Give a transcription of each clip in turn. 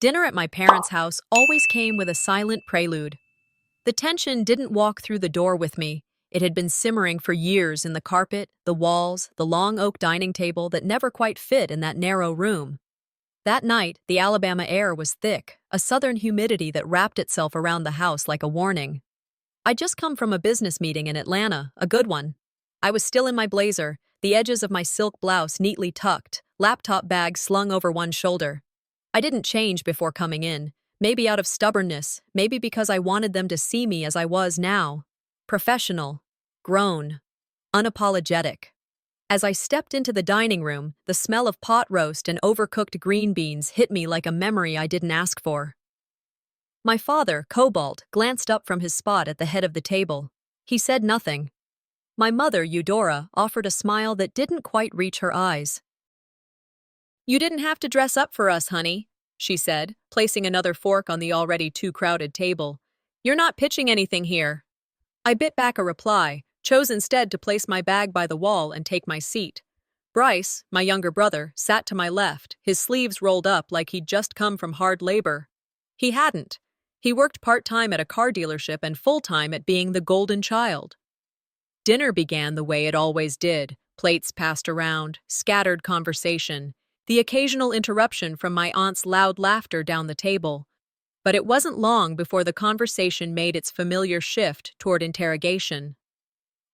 Dinner at my parents' house always came with a silent prelude. The tension didn't walk through the door with me. It had been simmering for years in the carpet, the walls, the long oak dining table that never quite fit in that narrow room. That night, the Alabama air was thick, a southern humidity that wrapped itself around the house like a warning. I'd just come from a business meeting in Atlanta, a good one. I was still in my blazer, the edges of my silk blouse neatly tucked, laptop bag slung over one shoulder. I didn't change before coming in, maybe out of stubbornness, maybe because I wanted them to see me as I was now. Professional, grown, unapologetic. As I stepped into the dining room, the smell of pot roast and overcooked green beans hit me like a memory I didn't ask for. My father, Cobalt, glanced up from his spot at the head of the table. He said nothing. My mother, Eudora, offered a smile that didn't quite reach her eyes. "You didn't have to dress up for us, honey," she said, placing another fork on the already too crowded table. "You're not pitching anything here." I bit back a reply, chose instead to place my bag by the wall and take my seat. Bryce, my younger brother, sat to my left, his sleeves rolled up like he'd just come from hard labor. He hadn't. He worked part-time at a car dealership and full-time at being the golden child. Dinner began the way it always did. Plates passed around, scattered conversation, the occasional interruption from my aunt's loud laughter down the table. But it wasn't long before the conversation made its familiar shift toward interrogation.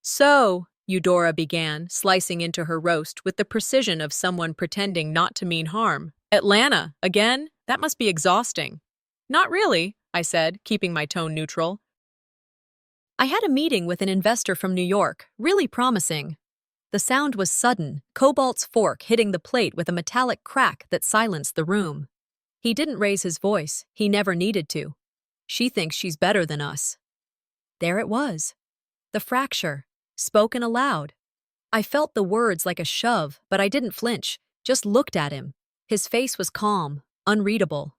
"So," Eudora began, slicing into her roast with the precision of someone pretending not to mean harm. "Atlanta, again? That must be exhausting." "Not really," I said, keeping my tone neutral. "I had a meeting with an investor from New York, really promising." The sound was sudden, Cobalt's fork hitting the plate with a metallic crack that silenced the room. He didn't raise his voice, he never needed to. "She thinks she's better than us." There it was. The fracture, spoken aloud. I felt the words like a shove, but I didn't flinch, just looked at him. His face was calm, unreadable.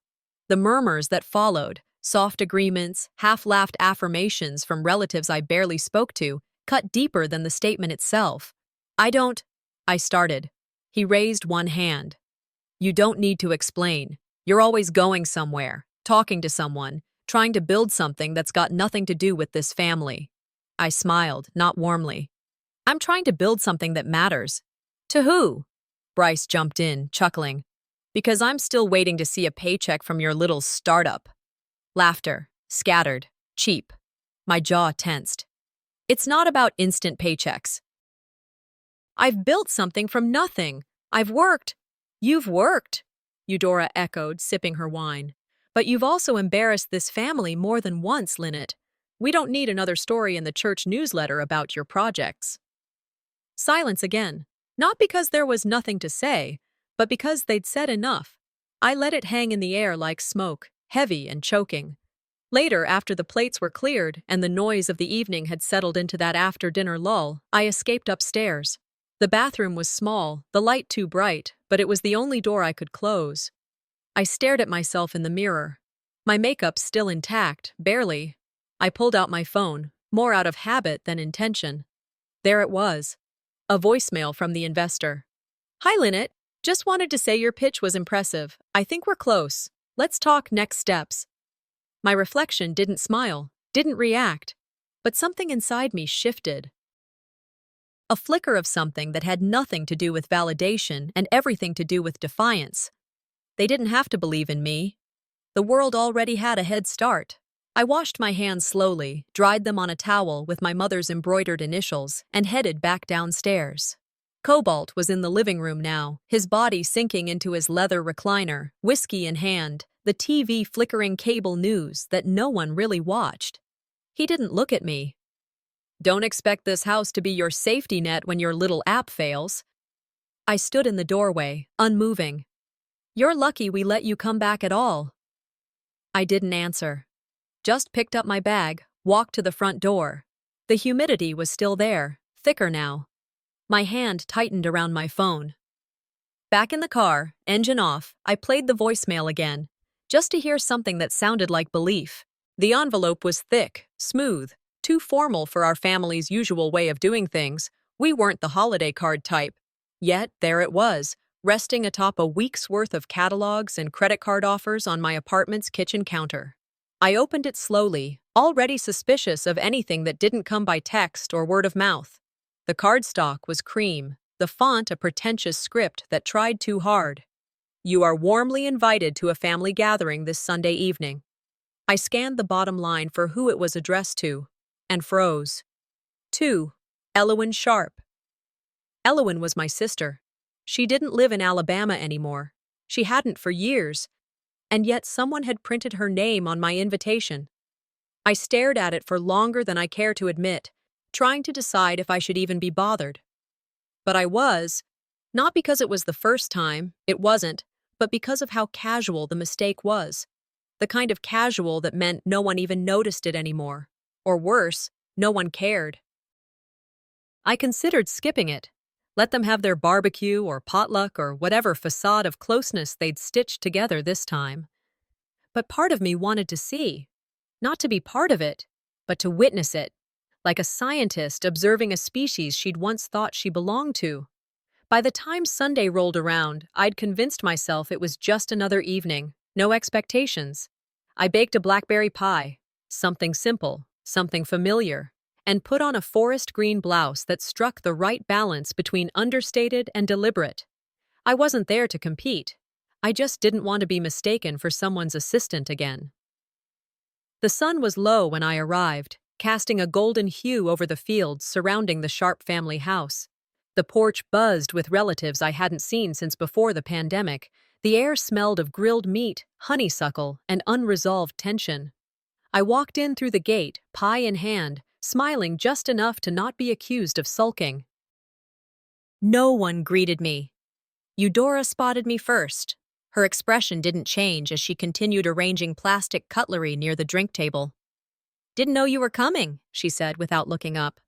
The murmurs that followed, soft agreements, half-laughed affirmations from relatives I barely spoke to, cut deeper than the statement itself. I started. He raised one hand. "You don't need to explain. You're always going somewhere, talking to someone, trying to build something that's got nothing to do with this family." I smiled, not warmly. "I'm trying to build something that matters." "To who?" Bryce jumped in, chuckling. "Because I'm still waiting to see a paycheck from your little startup." Laughter, scattered, cheap. My jaw tensed. "It's not about instant paychecks. I've built something from nothing. I've worked." "You've worked," Eudora echoed, sipping her wine. "But you've also embarrassed this family more than once, Linnet. We don't need another story in the church newsletter about your projects." Silence again. Not because there was nothing to say, but because they'd said enough. I let it hang in the air like smoke, heavy and choking. Later, after the plates were cleared and the noise of the evening had settled into that after-dinner lull, I escaped upstairs. The bathroom was small, the light too bright, but it was the only door I could close. I stared at myself in the mirror. My makeup still intact, barely. I pulled out my phone, more out of habit than intention. There it was. A voicemail from the investor. "Hi, Linnet. Just wanted to say your pitch was impressive. I think we're close. Let's talk next steps." My reflection didn't smile, didn't react, but something inside me shifted. A flicker of something that had nothing to do with validation and everything to do with defiance. They didn't have to believe in me. The world already had a head start. I washed my hands slowly, dried them on a towel with my mother's embroidered initials, and headed back downstairs. Cobalt was in the living room now, his body sinking into his leather recliner, whiskey in hand, the TV flickering cable news that no one really watched. He didn't look at me. "Don't expect this house to be your safety net when your little app fails." I stood in the doorway, unmoving. "You're lucky we let you come back at all." I didn't answer. Just picked up my bag, walked to the front door. The humidity was still there, thicker now. My hand tightened around my phone. Back in the car, engine off, I played the voicemail again, just to hear something that sounded like belief. The envelope was thick, smooth, too formal for our family's usual way of doing things. We weren't the holiday card type. Yet, there it was, resting atop a week's worth of catalogs and credit card offers on my apartment's kitchen counter. I opened it slowly, already suspicious of anything that didn't come by text or word of mouth. The cardstock was cream, the font a pretentious script that tried too hard. You are warmly invited to a family gathering this Sunday evening. I scanned the bottom line for who it was addressed to, and froze. To Elowyn Sharp. Elowyn was my sister. She didn't live in Alabama anymore. She hadn't for years, and yet someone had printed her name on my invitation. I stared at it for longer than I care to admit, trying to decide if I should even be bothered. But I was, not because it was the first time, it wasn't, but because of how casual the mistake was. The kind of casual that meant no one even noticed it anymore. Or worse, no one cared. I considered skipping it. Let them have their barbecue or potluck or whatever facade of closeness they'd stitched together this time. But part of me wanted to see. Not to be part of it, but to witness it. Like a scientist observing a species she'd once thought she belonged to. By the time Sunday rolled around, I'd convinced myself it was just another evening, no expectations. I baked a blackberry pie, something simple, something familiar, and put on a forest green blouse that struck the right balance between understated and deliberate. I wasn't there to compete. I just didn't want to be mistaken for someone's assistant again. The sun was low when I arrived, casting a golden hue over the fields surrounding the Sharp family house. The porch buzzed with relatives I hadn't seen since before the pandemic. The air smelled of grilled meat, honeysuckle, and unresolved tension. I walked in through the gate, pie in hand, smiling just enough to not be accused of sulking. No one greeted me. Eudora spotted me first. Her expression didn't change as she continued arranging plastic cutlery near the drink table. "Didn't know you were coming," she said without looking up.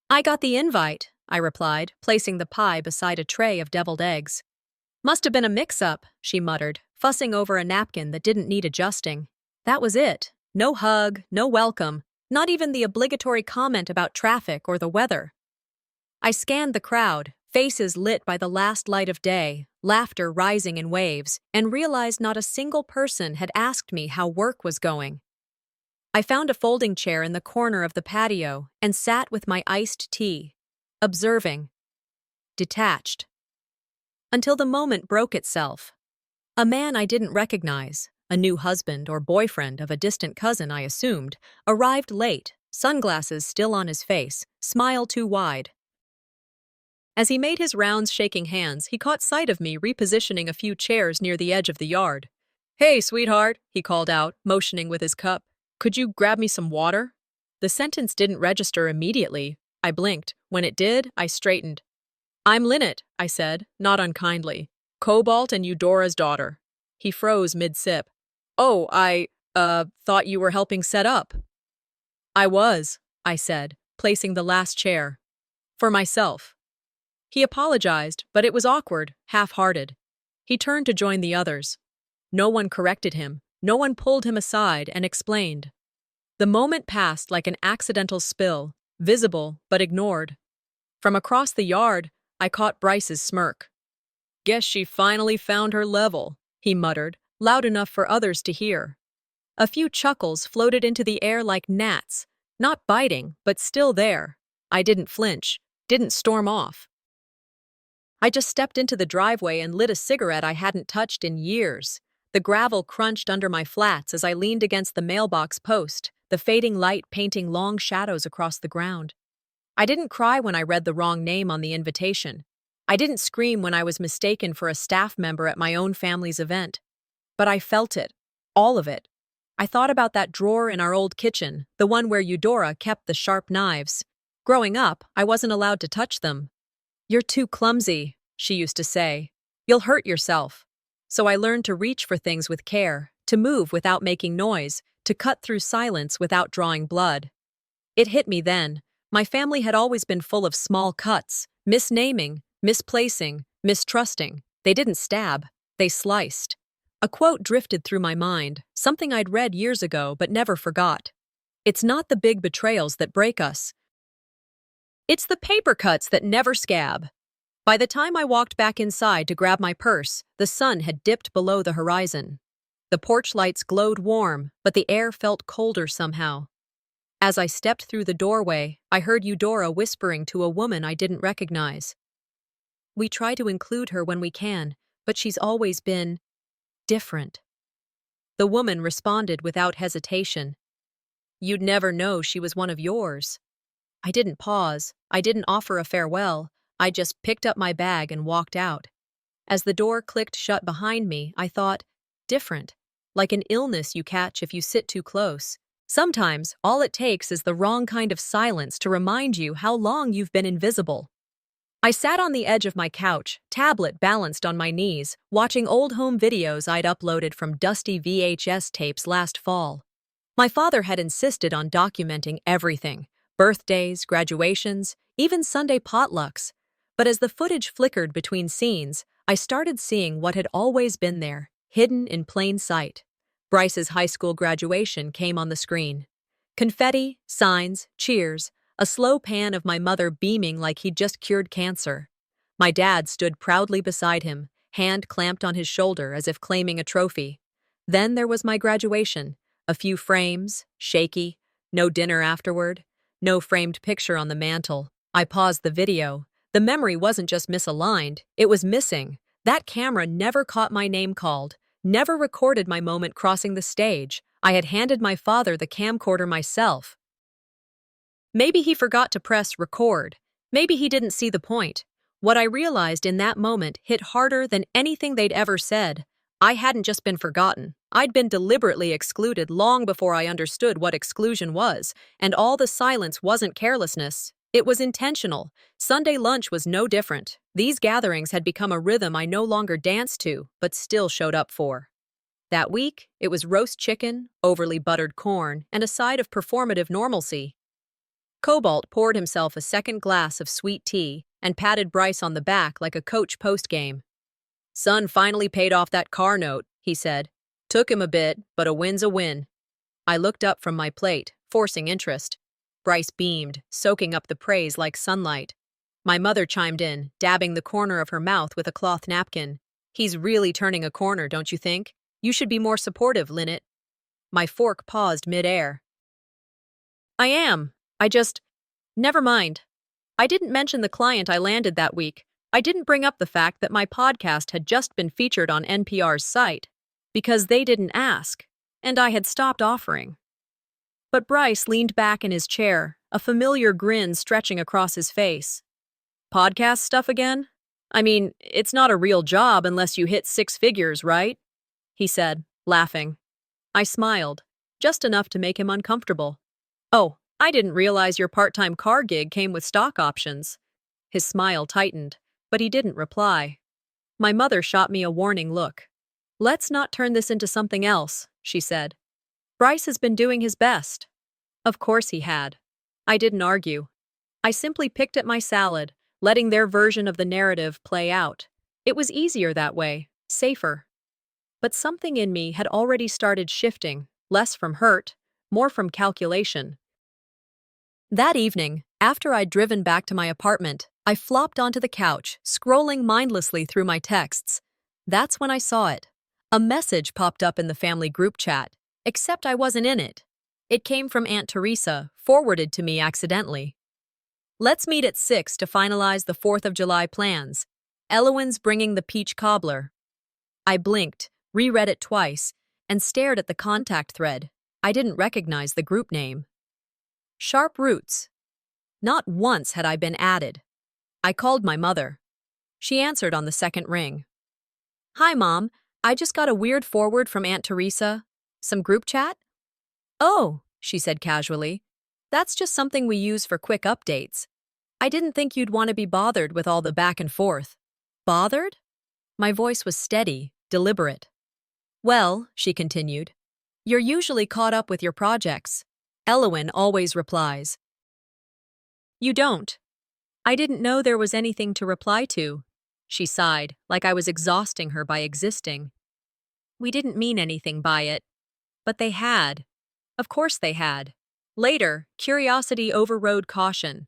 "I got the invite," I replied, placing the pie beside a tray of deviled eggs. "Must have been a mix-up," she muttered, fussing over a napkin that didn't need adjusting. That was it. No hug, no welcome, not even the obligatory comment about traffic or the weather. I scanned the crowd, faces lit by the last light of day, laughter rising in waves, and realized not a single person had asked me how work was going. I found a folding chair in the corner of the patio and sat with my iced tea, observing, detached. Until the moment broke itself. A man I didn't recognize, a new husband or boyfriend of a distant cousin I assumed, arrived late, sunglasses still on his face, smile too wide. As he made his rounds shaking hands, he caught sight of me repositioning a few chairs near the edge of the yard. "Hey, sweetheart," he called out, motioning with his cup. "Could you grab me some water?" The sentence didn't register immediately. I blinked. When it did, I straightened. "I'm Linnet," I said, not unkindly. "Cobalt and Eudora's daughter." He froze mid-sip. "Oh, I thought you were helping set up." "I was," I said, placing the last chair. "For myself." He apologized, but it was awkward, half-hearted. He turned to join the others. No one corrected him, no one pulled him aside and explained. The moment passed like an accidental spill, visible but ignored. From across the yard, I caught Bryce's smirk. "Guess she finally found her level," he muttered, loud enough for others to hear. A few chuckles floated into the air like gnats, not biting, but still there. I didn't flinch, didn't storm off. I just stepped into the driveway and lit a cigarette I hadn't touched in years. The gravel crunched under my flats as I leaned against the mailbox post, the fading light painting long shadows across the ground. I didn't cry when I read the wrong name on the invitation. I didn't scream when I was mistaken for a staff member at my own family's event. But I felt it, all of it. I thought about that drawer in our old kitchen, the one where Eudora kept the sharp knives. Growing up, I wasn't allowed to touch them. "You're too clumsy," she used to say. "You'll hurt yourself." So I learned to reach for things with care, to move without making noise, to cut through silence without drawing blood. It hit me then. My family had always been full of small cuts, misnaming, misplacing, mistrusting. They didn't stab, they sliced. A quote drifted through my mind, something I'd read years ago but never forgot. "It's not the big betrayals that break us. It's the paper cuts that never scab." By the time I walked back inside to grab my purse, the sun had dipped below the horizon. The porch lights glowed warm, but the air felt colder somehow. As I stepped through the doorway, I heard Eudora whispering to a woman I didn't recognize. "We try to include her when we can, but she's always been different." The woman responded without hesitation. "You'd never know she was one of yours." I didn't pause. I didn't offer a farewell. I just picked up my bag and walked out. As the door clicked shut behind me, I thought, different. Like an illness you catch if you sit too close. Sometimes, all it takes is the wrong kind of silence to remind you how long you've been invisible. I sat on the edge of my couch, tablet balanced on my knees, watching old home videos I'd uploaded from dusty VHS tapes last fall. My father had insisted on documenting everything: birthdays, graduations, even Sunday potlucks. But as the footage flickered between scenes, I started seeing what had always been there, hidden in plain sight. Bryce's high school graduation came on the screen. Confetti, signs, cheers, a slow pan of my mother beaming like he'd just cured cancer. My dad stood proudly beside him, hand clamped on his shoulder as if claiming a trophy. Then there was my graduation, a few frames, shaky, no dinner afterward, no framed picture on the mantle. I paused the video. The memory wasn't just misaligned, it was missing. That camera never caught my name called, never recorded my moment crossing the stage. I had handed my father the camcorder myself. Maybe he forgot to press record. Maybe he didn't see the point. What I realized in that moment hit harder than anything they'd ever said. I hadn't just been forgotten. I'd been deliberately excluded long before I understood what exclusion was, and all the silence wasn't carelessness. It was intentional. Sunday lunch was no different. These gatherings had become a rhythm I no longer danced to, but still showed up for. That week, it was roast chicken, overly buttered corn, and a side of performative normalcy. Cobalt poured himself a second glass of sweet tea and patted Bryce on the back like a coach post-game. "Son finally paid off that car note," he said. "Took him a bit, but a win's a win." I looked up from my plate, forcing interest. Bryce beamed, soaking up the praise like sunlight. My mother chimed in, dabbing the corner of her mouth with a cloth napkin. "He's really turning a corner, don't you think? You should be more supportive, Linnet." My fork paused mid-air. "I am. Never mind. I didn't mention the client I landed that week. I didn't bring up the fact that my podcast had just been featured on NPR's site. Because they didn't ask, and I had stopped offering." But Bryce leaned back in his chair, a familiar grin stretching across his face. "Podcast stuff again? I mean, it's not a real job unless you hit 6 figures, right?" he said, laughing. I smiled, just enough to make him uncomfortable. "Oh, I didn't realize your part-time car gig came with stock options." His smile tightened, but he didn't reply. My mother shot me a warning look. "Let's not turn this into something else," she said. "Bryce has been doing his best." Of course he had. I didn't argue. I simply picked at my salad, letting their version of the narrative play out. It was easier that way, safer. But something in me had already started shifting, less from hurt, more from calculation. That evening, after I'd driven back to my apartment, I flopped onto the couch, scrolling mindlessly through my texts. That's when I saw it. A message popped up in the family group chat, except I wasn't in it. It came from Aunt Teresa, forwarded to me accidentally. "Let's meet at 6 to finalize the 4th of July plans. Elowen's bringing the peach cobbler." I blinked, reread it twice, and stared at the contact thread. I didn't recognize the group name. Sharp Roots. Not once had I been added. I called my mother. She answered on the second ring. "Hi, Mom. I just got a weird forward from Aunt Teresa. Some group chat?" "Oh," she said casually. "That's just something we use for quick updates. I didn't think you'd want to be bothered with all the back and forth." "Bothered?" My voice was steady, deliberate. "Well," she continued, "you're usually caught up with your projects. Elowen always replies." "You don't." I didn't know there was anything to reply to. She sighed, like I was exhausting her by existing. "We didn't mean anything by it." But they had. Of course they had. Later, curiosity overrode caution.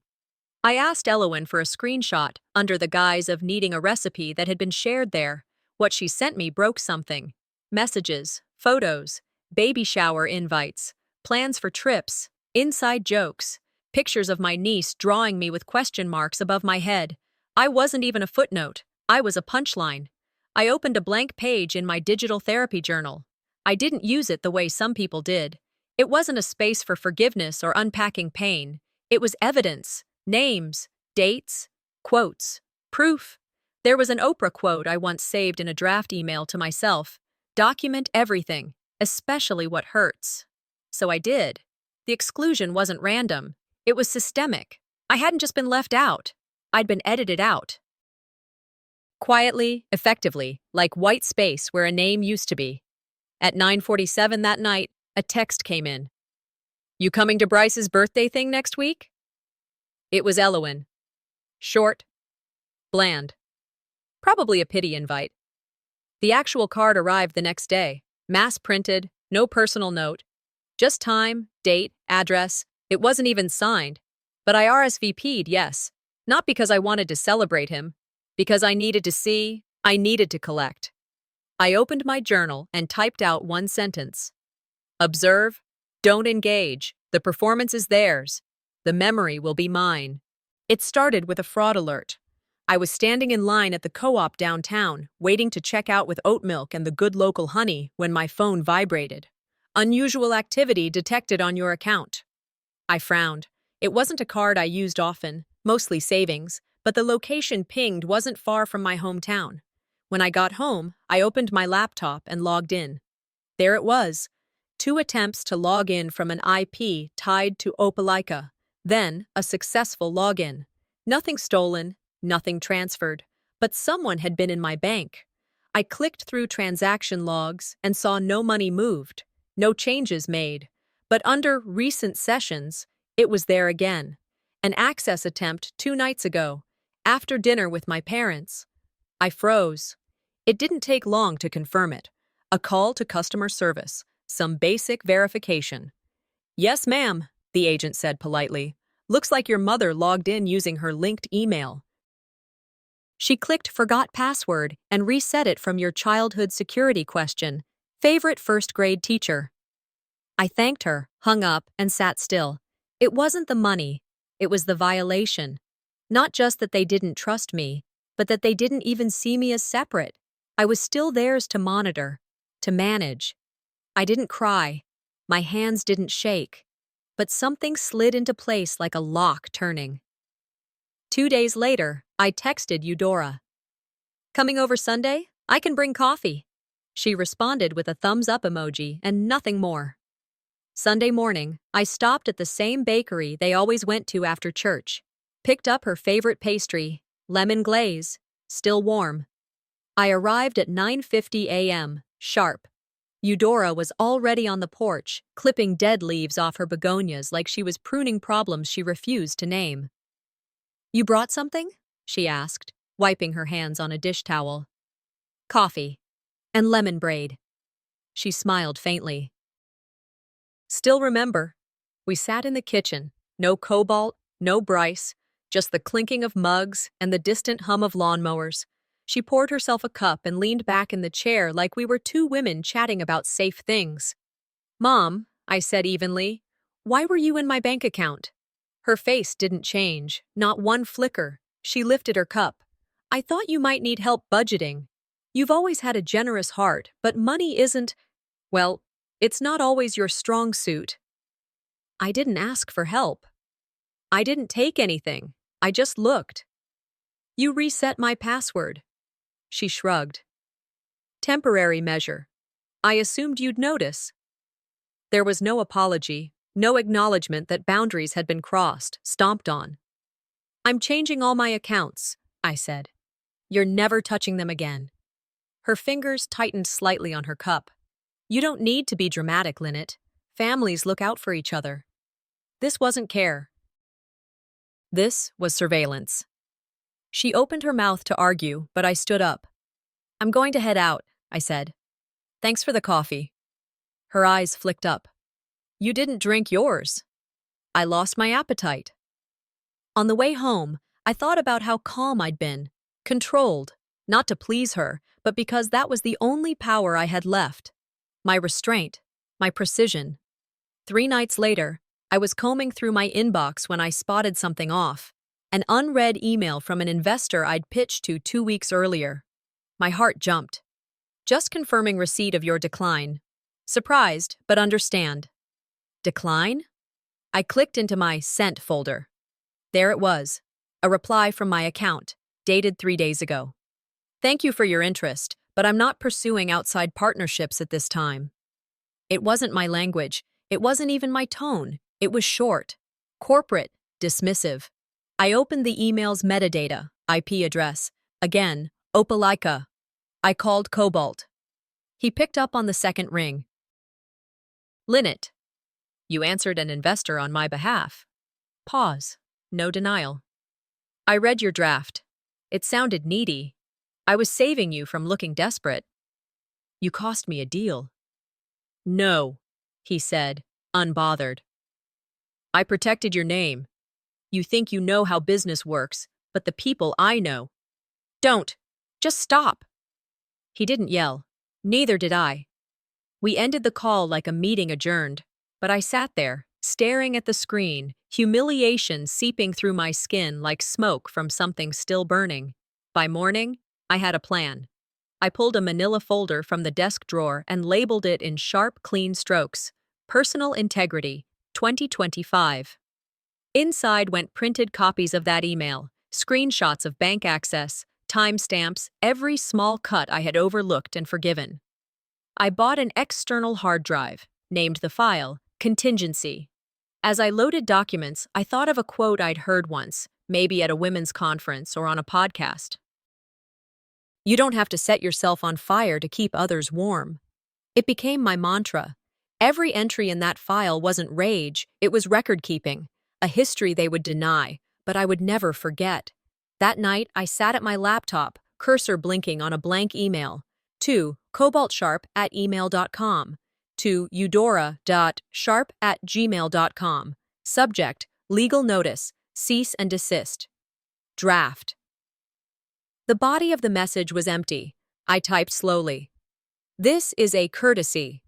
I asked Elowen for a screenshot under the guise of needing a recipe that had been shared there. What she sent me broke something. Messages, photos, baby shower invites, plans for trips, inside jokes, pictures of my niece drawing me with question marks above my head. I wasn't even a footnote. I was a punchline. I opened a blank page in my digital therapy journal. I didn't use it the way some people did. It wasn't a space for forgiveness or unpacking pain. It was evidence, names, dates, quotes, proof. There was an Oprah quote I once saved in a draft email to myself. Document everything, especially what hurts. So I did. The exclusion wasn't random. It was systemic. I hadn't just been left out. I'd been edited out. Quietly, effectively, like white space where a name used to be. At 9:47 that night, a text came in. You coming to Bryce's birthday thing next week? It was Elowen. Short, bland. Probably a pity invite. The actual card arrived the next day, mass-printed, no personal note. Just time, date, address. It wasn't even signed. But I RSVP'd, yes. Not because I wanted to celebrate him. Because I needed to see, I needed to collect. I opened my journal and typed out one sentence. Observe, don't engage. The performance is theirs. The memory will be mine. It started with a fraud alert. I was standing in line at the co-op downtown, waiting to check out with oat milk and the good local honey when my phone vibrated. Unusual activity detected on your account. I frowned. It wasn't a card I used often, mostly savings, but the location pinged wasn't far from my hometown. When I got home, I opened my laptop and logged in. There it was. 2 attempts to log in from an IP tied to Opelika, then a successful login. Nothing stolen, nothing transferred, but someone had been in my bank. I clicked through transaction logs and saw no money moved, no changes made. But under recent sessions, it was there again. An access attempt 2 nights ago, after dinner with my parents. I froze. It didn't take long to confirm it. A call to customer service, some basic verification. Yes, ma'am, the agent said politely. Looks like your mother logged in using her linked email. She clicked forgot password and reset it from your childhood security question. Favorite first grade teacher. I thanked her, hung up, and sat still. It wasn't the money. It was the violation. Not just that they didn't trust me, but that they didn't even see me as separate. I was still theirs to monitor, to manage. I didn't cry. My hands didn't shake. But something slid into place like a lock turning. 2 days later, I texted Eudora. Coming over Sunday? I can bring coffee. She responded with a thumbs-up emoji and nothing more. Sunday morning, I stopped at the same bakery they always went to after church. Picked up her favorite pastry, lemon glaze, still warm. I arrived at 9:50 a.m., sharp. Eudora was already on the porch, clipping dead leaves off her begonias like she was pruning problems she refused to name. You brought something? She asked, wiping her hands on a dish towel. Coffee. And lemon braid. She smiled faintly. Still remember. We sat in the kitchen. No Cobalt, no Bryce, just the clinking of mugs and the distant hum of lawnmowers. She poured herself a cup and leaned back in the chair like we were 2 women chatting about safe things. Mom, I said evenly, why were you in my bank account? Her face didn't change, not one flicker. She lifted her cup. I thought you might need help budgeting. You've always had a generous heart, but money isn't, well, it's not always your strong suit. I didn't ask for help. I didn't take anything. I just looked. You reset my password. She shrugged. Temporary measure. I assumed you'd notice. There was no apology, no acknowledgement that boundaries had been crossed, stomped on. I'm changing all my accounts, I said. You're never touching them again. Her fingers tightened slightly on her cup. You don't need to be dramatic, Linnet. Families look out for each other. This wasn't care. This was surveillance. She opened her mouth to argue, but I stood up. I'm going to head out, I said. Thanks for the coffee. Her eyes flicked up. You didn't drink yours. I lost my appetite. On the way home, I thought about how calm I'd been, controlled, not to please her, but because that was the only power I had left. My restraint, my precision. 3 nights later, I was combing through my inbox when I spotted something off. An unread email from an investor I'd pitched to 2 weeks earlier. My heart jumped. Just confirming receipt of your decline. Surprised, but understand. Decline? I clicked into my sent folder. There it was, a reply from my account, dated 3 days ago. Thank you for your interest, but I'm not pursuing outside partnerships at this time. It wasn't my language. It wasn't even my tone. It was short, corporate, dismissive. I opened the email's metadata, IP address. Again, Opelika. I called Cobalt. He picked up on the second ring. Linnet. You answered an investor on my behalf. Pause. No denial. I read your draft. It sounded needy. I was saving you from looking desperate. You cost me a deal. No, he said, unbothered. I protected your name. You think you know how business works, but the people I know. Don't. Just stop. He didn't yell. Neither did I. We ended the call like a meeting adjourned, but I sat there, staring at the screen, humiliation seeping through my skin like smoke from something still burning. By morning, I had a plan. I pulled a manila folder from the desk drawer and labeled it in sharp, clean strokes. Personal Integrity, 2025. Inside went printed copies of that email, screenshots of bank access, timestamps, every small cut I had overlooked and forgiven. I bought an external hard drive, named the file Contingency. As I loaded documents, I thought of a quote I'd heard once, maybe at a women's conference or on a podcast. You don't have to set yourself on fire to keep others warm. It became my mantra. Every entry in that file wasn't rage, it was record-keeping, a history they would deny, but I would never forget. That night, I sat at my laptop, cursor blinking on a blank email, to cobaltsharp@email.com, to eudora.sharp@gmail.com. Subject, legal notice, cease and desist. Draft. The body of the message was empty. I typed slowly. This is a courtesy.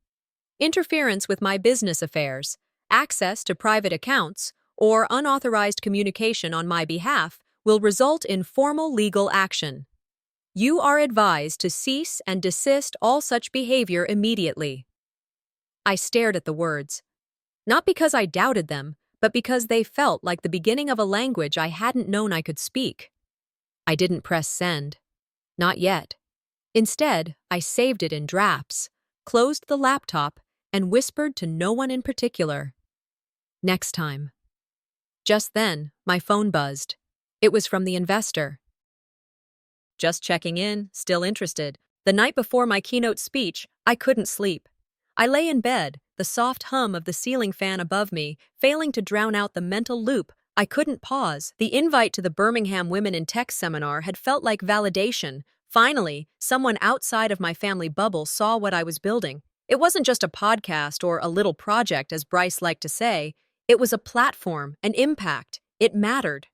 Interference with my business affairs, access to private accounts, or unauthorized communication on my behalf will result in formal legal action. You are advised to cease and desist all such behavior immediately. I stared at the words. Not because I doubted them, but because they felt like the beginning of a language I hadn't known I could speak. I didn't press send. Not yet. Instead, I saved it in drafts, closed the laptop, and whispered to no one in particular. Next time. Just then, my phone buzzed. It was from the investor. Just checking in, still interested. The night before my keynote speech, I couldn't sleep. I lay in bed, the soft hum of the ceiling fan above me, failing to drown out the mental loop. I couldn't pause. The invite to the Birmingham Women in Tech seminar had felt like validation. Finally, someone outside of my family bubble saw what I was building. It wasn't just a podcast or a little project, as Bryce liked to say. It was a platform, an impact. It mattered.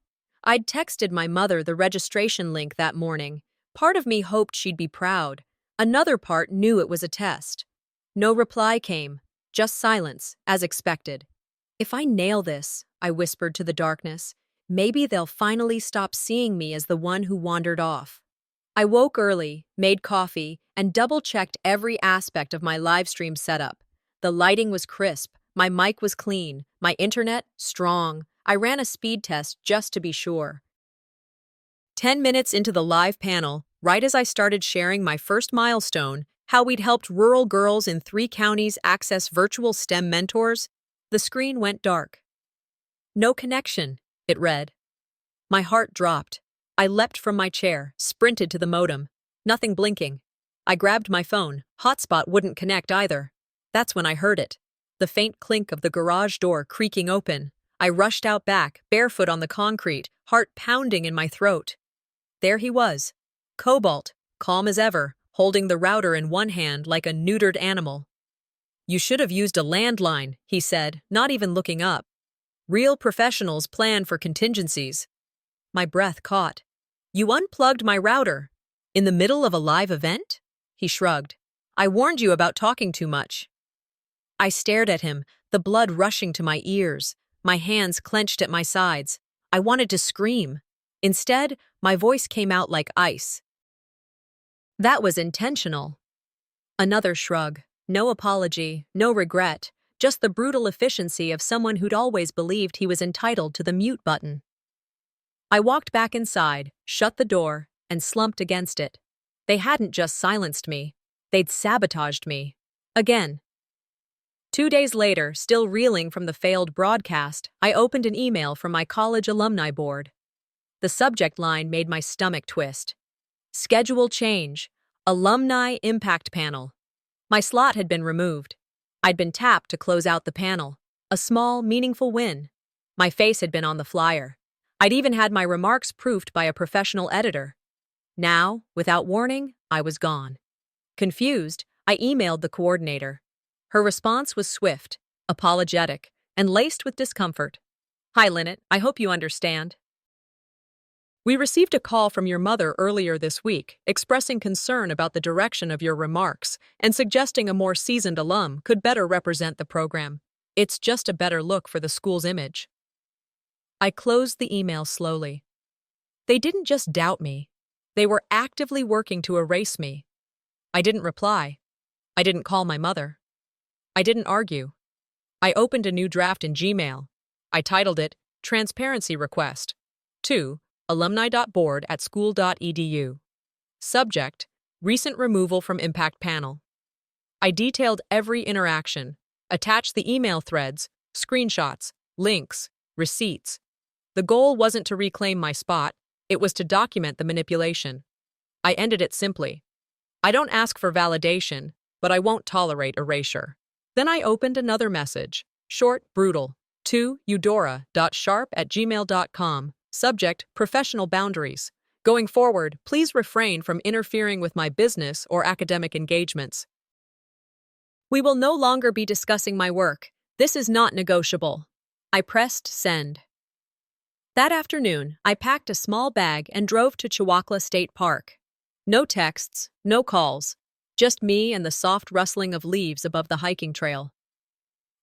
I'd texted my mother the registration link that morning. Part of me hoped she'd be proud. Another part knew it was a test. No reply came, just silence, as expected. If I nail this, I whispered to the darkness, maybe they'll finally stop seeing me as the one who wandered off. I woke early, made coffee, and double-checked every aspect of my livestream setup. The lighting was crisp, my mic was clean, my internet strong. I ran a speed test just to be sure. 10 minutes into the live panel, right as I started sharing my first milestone, how we'd helped rural girls in 3 counties access virtual STEM mentors, the screen went dark. No connection, it read. My heart dropped. I leapt from my chair, sprinted to the modem. Nothing blinking. I grabbed my phone. Hotspot wouldn't connect either. That's when I heard it. The faint clink of the garage door creaking open. I rushed out back, barefoot on the concrete, heart pounding in my throat. There he was. Cobalt, calm as ever, holding the router in one hand like a neutered animal. You should have used a landline, he said, not even looking up. Real professionals plan for contingencies. My breath caught. You unplugged my router. In the middle of a live event? He shrugged. I warned you about talking too much. I stared at him, the blood rushing to my ears, my hands clenched at my sides. I wanted to scream. Instead, my voice came out like ice. That was intentional. Another shrug. No apology, no regret, just the brutal efficiency of someone who'd always believed he was entitled to the mute button. I walked back inside, shut the door, and slumped against it. They hadn't just silenced me. They'd sabotaged me. Again. 2 days later, still reeling from the failed broadcast, I opened an email from my college alumni board. The subject line made my stomach twist. Schedule change. Alumni impact panel. My slot had been removed. I'd been tapped to close out the panel. A small, meaningful win. My face had been on the flyer. I'd even had my remarks proofed by a professional editor. Now, without warning, I was gone. Confused, I emailed the coordinator. Her response was swift, apologetic, and laced with discomfort. Hi, Linnet. I hope you understand. We received a call from your mother earlier this week, expressing concern about the direction of your remarks and suggesting a more seasoned alum could better represent the program. It's just a better look for the school's image. I closed the email slowly. They didn't just doubt me. They were actively working to erase me. I didn't reply. I didn't call my mother. I didn't argue. I opened a new draft in Gmail. I titled it, Transparency Request. 2. alumni.board@school.edu. Subject, recent removal from impact panel. I detailed every interaction, attached the email threads, screenshots, links, receipts. The goal wasn't to reclaim my spot, it was to document the manipulation. I ended it simply. I don't ask for validation, but I won't tolerate erasure. Then I opened another message, short, brutal, to eudora.sharp@gmail.com. Subject, professional boundaries. Going forward, please refrain from interfering with my business or academic engagements. We will no longer be discussing my work. This is not negotiable. I pressed send. That afternoon, I packed a small bag and drove to Chihuahua State Park. No texts, no calls, just me and the soft rustling of leaves above the hiking trail.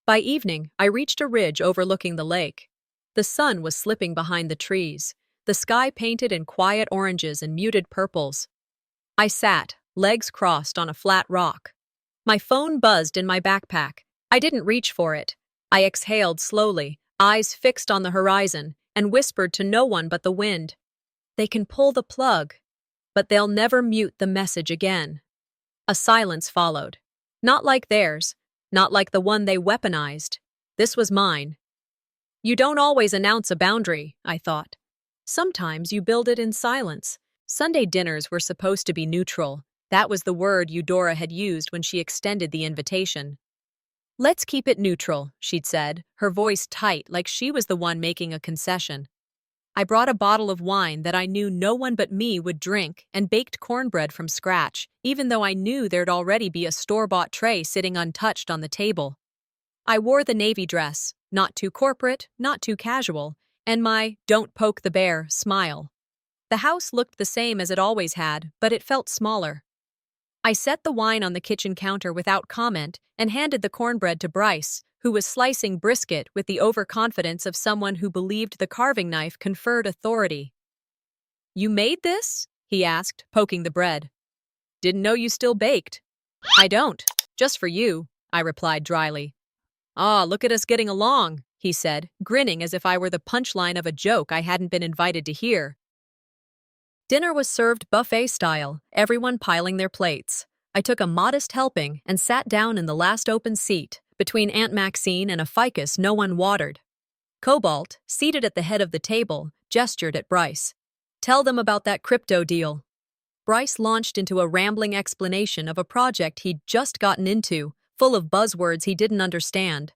By evening, I reached a ridge overlooking the lake. The sun was slipping behind the trees, the sky painted in quiet oranges and muted purples. I sat, legs crossed on a flat rock. My phone buzzed in my backpack. I didn't reach for it. I exhaled slowly, eyes fixed on the horizon, and whispered to no one but the wind. They can pull the plug, but they'll never mute the message again. A silence followed. Not like theirs, not like the one they weaponized. This was mine. You don't always announce a boundary, I thought. Sometimes you build it in silence. Sunday dinners were supposed to be neutral. That was the word Eudora had used when she extended the invitation. Let's keep it neutral, she'd said, her voice tight like she was the one making a concession. I brought a bottle of wine that I knew no one but me would drink and baked cornbread from scratch, even though I knew there'd already be a store-bought tray sitting untouched on the table. I wore the navy dress, not too corporate, not too casual, and my "don't poke the bear" smile. The house looked the same as it always had, but it felt smaller. I set the wine on the kitchen counter without comment and handed the cornbread to Bryce, who was slicing brisket with the overconfidence of someone who believed the carving knife conferred authority. You made this? He asked, poking the bread. Didn't know you still baked. I don't. Just for you, I replied dryly. Ah, look at us getting along, he said, grinning as if I were the punchline of a joke I hadn't been invited to hear. Dinner was served buffet style, everyone piling their plates. I took a modest helping and sat down in the last open seat, between Aunt Maxine and a ficus no one watered. Cobalt, seated at the head of the table, gestured at Bryce. Tell them about that crypto deal. Bryce launched into a rambling explanation of a project he'd just gotten into, full of buzzwords he didn't understand.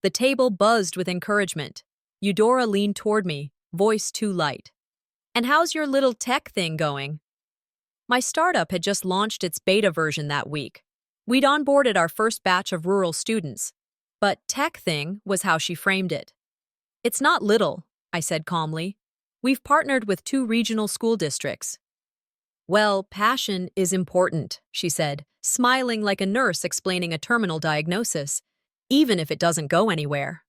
The table buzzed with encouragement. Eudora leaned toward me, voice too light. And how's your little tech thing going? My startup had just launched its beta version that week. We'd onboarded our first batch of rural students. But tech thing was how she framed it. It's not little, I said calmly. We've partnered with 2 regional school districts. Well, passion is important, she said, smiling like a nurse explaining a terminal diagnosis, even if it doesn't go anywhere.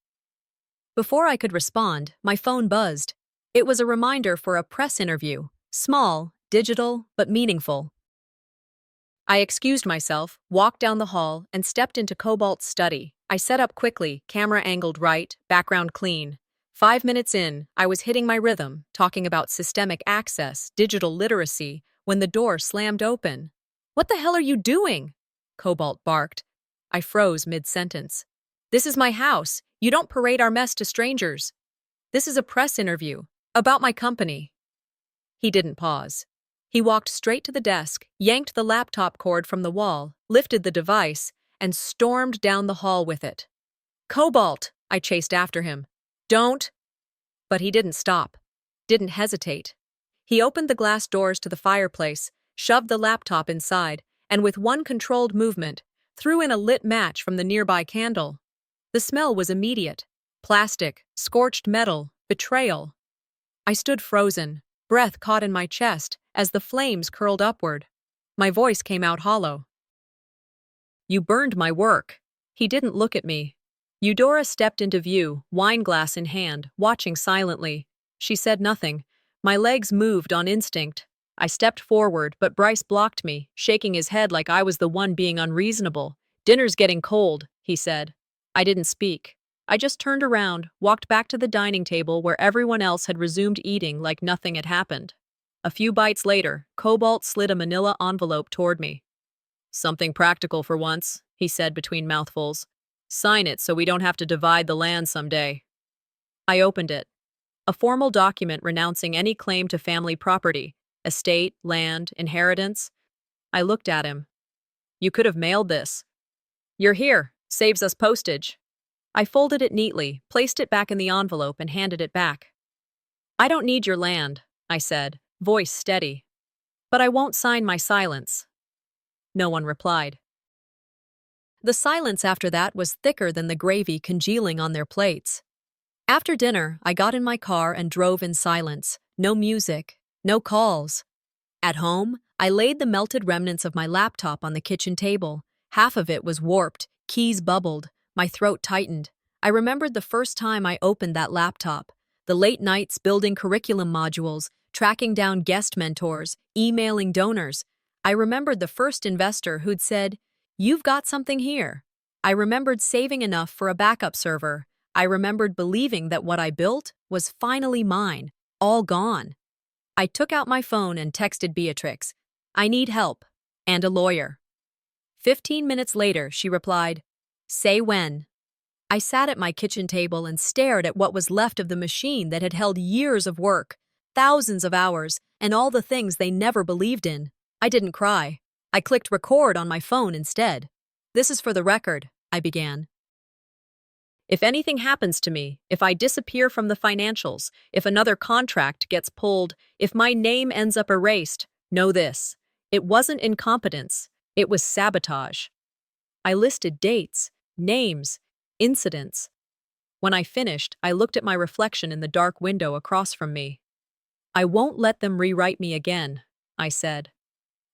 Before I could respond, my phone buzzed. It was a reminder for a press interview, small, digital, but meaningful. I excused myself, walked down the hall, and stepped into Cobalt's study. I set up quickly, camera angled right, background clean. 5 minutes in, I was hitting my rhythm, talking about systemic access, digital literacy, when the door slammed open. "What the hell are you doing?" Cobalt barked. I froze mid-sentence. "This is my house. You don't parade our mess to strangers. This is a press interview. About my company." He didn't pause. He walked straight to the desk, yanked the laptop cord from the wall, lifted the device, and stormed down the hall with it. "Cobalt!" I chased after him. "Don't!" But he didn't stop. Didn't hesitate. He opened the glass doors to the fireplace, shoved the laptop inside, and with one controlled movement, threw in a lit match from the nearby candle. The smell was immediate. Plastic, scorched metal, betrayal. I stood frozen, breath caught in my chest as the flames curled upward. My voice came out hollow. "You burned my work." He didn't look at me. Eudora stepped into view, wineglass in hand, watching silently. She said nothing. My legs moved on instinct. I stepped forward, but Bryce blocked me, shaking his head like I was the one being unreasonable. "Dinner's getting cold," he said. I didn't speak. I just turned around, walked back to the dining table where everyone else had resumed eating like nothing had happened. A few bites later, Cobalt slid a manila envelope toward me. "Something practical for once," he said between mouthfuls. "Sign it so we don't have to divide the land someday." I opened it. A formal document renouncing any claim to family property, estate, land, inheritance. I looked at him. "You could have mailed this." "You're here. Saves us postage." I folded it neatly, placed it back in the envelope, and handed it back. "I don't need your land," I said, voice steady. "But I won't sign my silence." No one replied. The silence after that was thicker than the gravy congealing on their plates. After dinner, I got in my car and drove in silence. No music, no calls. At home, I laid the melted remnants of my laptop on the kitchen table. Half of it was warped, keys bubbled, my throat tightened. I remembered the first time I opened that laptop. The late nights building curriculum modules, tracking down guest mentors, emailing donors. I remembered the first investor who'd said, "You've got something here." I remembered saving enough for a backup server. I remembered believing that what I built was finally mine, all gone. I took out my phone and texted Beatrix, "I need help, and a lawyer." 15 minutes later, she replied, "Say when." I sat at my kitchen table and stared at what was left of the machine that had held years of work, thousands of hours, and all the things they never believed in. I didn't cry. I clicked record on my phone instead. "This is for the record," I began. "If anything happens to me, if I disappear from the financials, if another contract gets pulled, if my name ends up erased, know this. It wasn't incompetence. It was sabotage." I listed dates, names, incidents. When I finished, I looked at my reflection in the dark window across from me. "I won't let them rewrite me again," I said.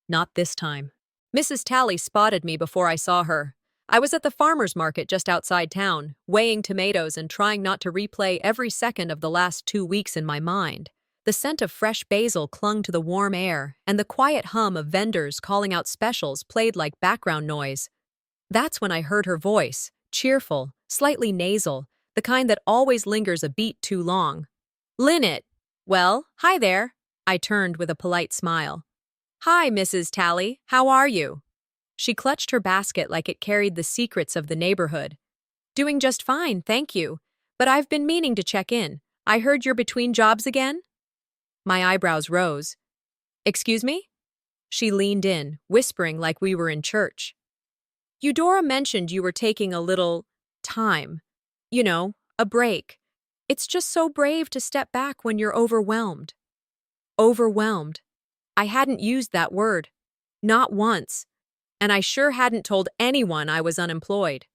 "Not this time." Mrs. Talley spotted me before I saw her. I was at the farmer's market just outside town, weighing tomatoes and trying not to replay every second of the last 2 weeks in my mind. The scent of fresh basil clung to the warm air, and the quiet hum of vendors calling out specials played like background noise. That's when I heard her voice, cheerful, slightly nasal, the kind that always lingers a beat too long. "Linnet." "Well, hi there." I turned with a polite smile. "Hi, Mrs. Talley. How are you?" She clutched her basket like it carried the secrets of the neighborhood. "Doing just fine, thank you. But I've been meaning to check in. I heard you're between jobs again?" My eyebrows rose. "Excuse me?" She leaned in, whispering like we were in church. "Eudora mentioned you were taking a little time. You know, a break. It's just so brave to step back when you're overwhelmed." Overwhelmed. I hadn't used that word. Not once. And I sure hadn't told anyone I was unemployed.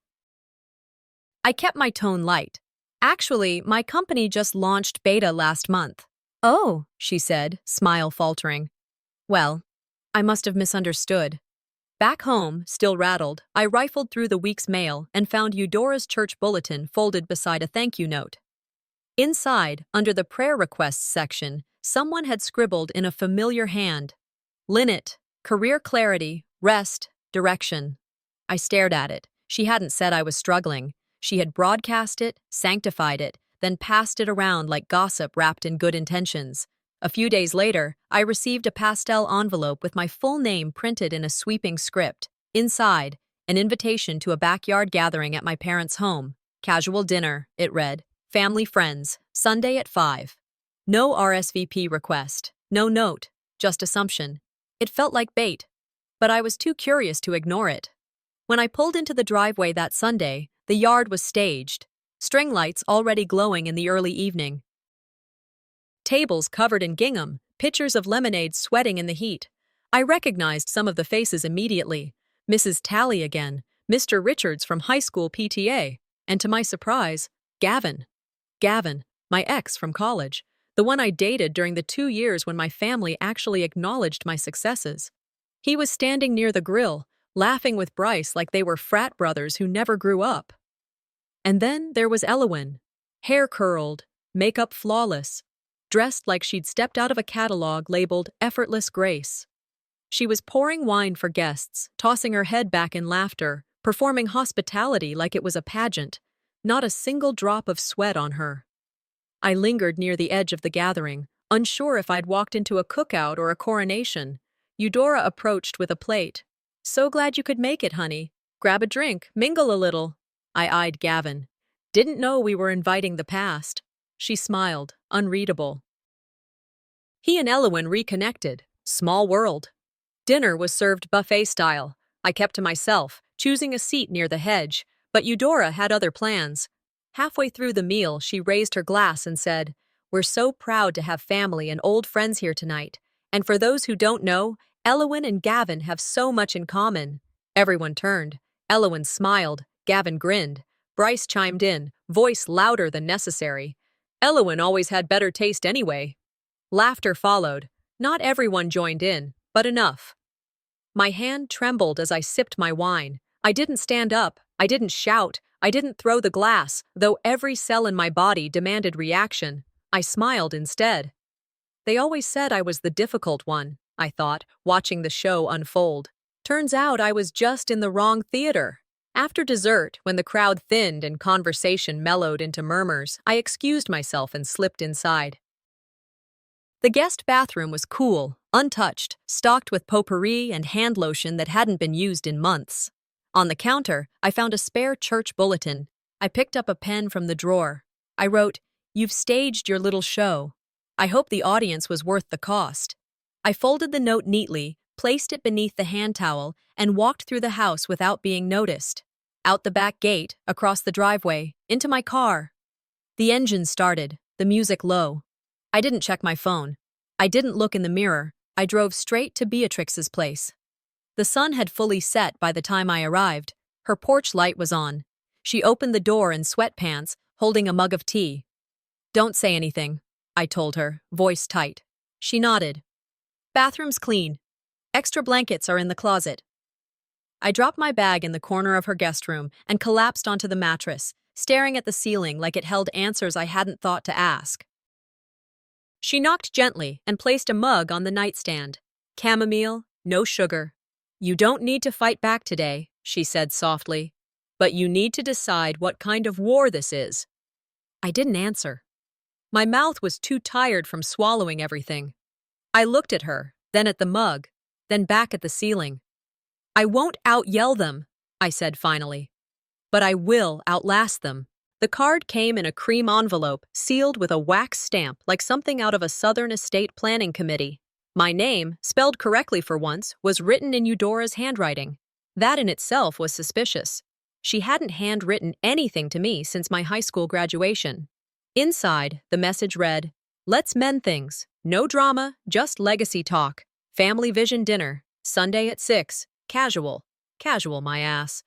I kept my tone light. Actually, my company just launched beta last month. Oh, she said, smile faltering. Well, I must have misunderstood. Back home, still rattled, I rifled through the week's mail and found Eudora's church bulletin folded beside a thank you note. Inside, under the prayer requests section, someone had scribbled in a familiar hand, Linnet, career clarity, rest, direction. I stared at it. She hadn't said I was struggling. She had broadcast it, sanctified it, then passed it around like gossip wrapped in good intentions. A few days later, I received a pastel envelope with my full name printed in a sweeping script. Inside, an invitation to a backyard gathering at my parents' home. Casual dinner, it read. Family friends, Sunday at 5. No RSVP request, no note, just assumption. It felt like bait, but I was too curious to ignore it. When I pulled into the driveway that Sunday, the yard was staged, string lights already glowing in the early evening. Tables covered in gingham, pitchers of lemonade sweating in the heat. I recognized some of the faces immediately. Mrs. Talley again, Mr. Richards from high school PTA, and to my surprise, Gavin. Gavin, my ex from college, the one I dated during the 2 years when my family actually acknowledged my successes. He was standing near the grill, laughing with Bryce like they were frat brothers who never grew up. And then there was Elowyn, hair curled, makeup flawless, dressed like she'd stepped out of a catalog labeled Effortless Grace. She was pouring wine for guests, tossing her head back in laughter, performing hospitality like it was a pageant, not a single drop of sweat on her. I lingered near the edge of the gathering, unsure if I'd walked into a cookout or a coronation. Eudora approached with a plate. So glad you could make it, honey. Grab a drink, mingle a little. I eyed Gavin. Didn't know we were inviting the past. She smiled, unreadable. He and Elowyn reconnected. Small world. Dinner was served buffet style. I kept to myself, choosing a seat near the hedge, but Eudora had other plans. Halfway through the meal, she raised her glass and said, "We're so proud to have family and old friends here tonight. And for those who don't know, Elowyn and Gavin have so much in common." Everyone turned. Elowyn smiled. Gavin grinned. Bryce chimed in, voice louder than necessary. Elowyn always had better taste anyway. Laughter followed. Not everyone joined in, but enough. My hand trembled as I sipped my wine. I didn't stand up. I didn't shout. I didn't throw the glass, though every cell in my body demanded reaction. I smiled instead. They always said I was the difficult one, I thought, watching the show unfold. Turns out I was just in the wrong theater. After dessert, when the crowd thinned and conversation mellowed into murmurs, I excused myself and slipped inside. The guest bathroom was cool, untouched, stocked with potpourri and hand lotion that hadn't been used in months. On the counter, I found a spare church bulletin. I picked up a pen from the drawer. I wrote, "You've staged your little show. I hope the audience was worth the cost." I folded the note neatly, placed it beneath the hand towel, and walked through the house without being noticed. Out the back gate, across the driveway, into my car. The engine started, the music low. I didn't check my phone. I didn't look in the mirror. I drove straight to Beatrix's place. The sun had fully set by the time I arrived. Her porch light was on. She opened the door in sweatpants, holding a mug of tea. "Don't say anything," I told her, voice tight. She nodded. "Bathroom's clean. Extra blankets are in the closet." I dropped my bag in the corner of her guest room and collapsed onto the mattress, staring at the ceiling like it held answers I hadn't thought to ask. She knocked gently and placed a mug on the nightstand. "Chamomile, no sugar." "You don't need to fight back today," she said softly. "But you need to decide what kind of war this is." I didn't answer. My mouth was too tired from swallowing everything. I looked at her, then at the mug, then back at the ceiling. "I won't out-yell them," I said finally. "But I will outlast them." The card came in a cream envelope, sealed with a wax stamp like something out of a Southern estate planning committee. My name, spelled correctly for once, was written in Eudora's handwriting. That in itself was suspicious. She hadn't handwritten anything to me since my high school graduation. Inside, the message read, "Let's mend things. No drama, just legacy talk. Family vision dinner. Sunday at 6. Casual." Casual, my ass.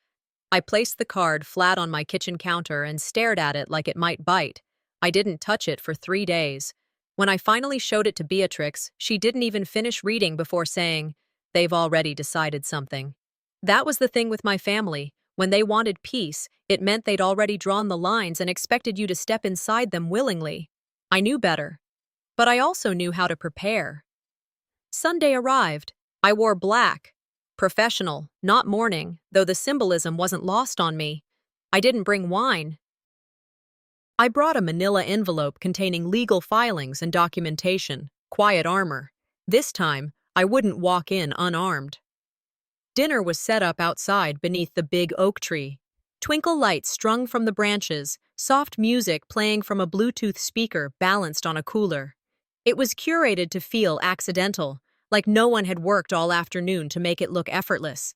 I placed the card flat on my kitchen counter and stared at it like it might bite. I didn't touch it for 3 days. When I finally showed it to Beatrix, she didn't even finish reading before saying, "They've already decided something." That was the thing with my family. When they wanted peace, it meant they'd already drawn the lines and expected you to step inside them willingly. I knew better. But I also knew how to prepare. Sunday arrived. I wore black. Professional, not mourning, though the symbolism wasn't lost on me. I didn't bring wine. I brought a manila envelope containing legal filings and documentation, quiet armor. This time, I wouldn't walk in unarmed. Dinner was set up outside beneath the big oak tree. Twinkle lights strung from the branches, soft music playing from a Bluetooth speaker balanced on a cooler. It was curated to feel accidental, like no one had worked all afternoon to make it look effortless.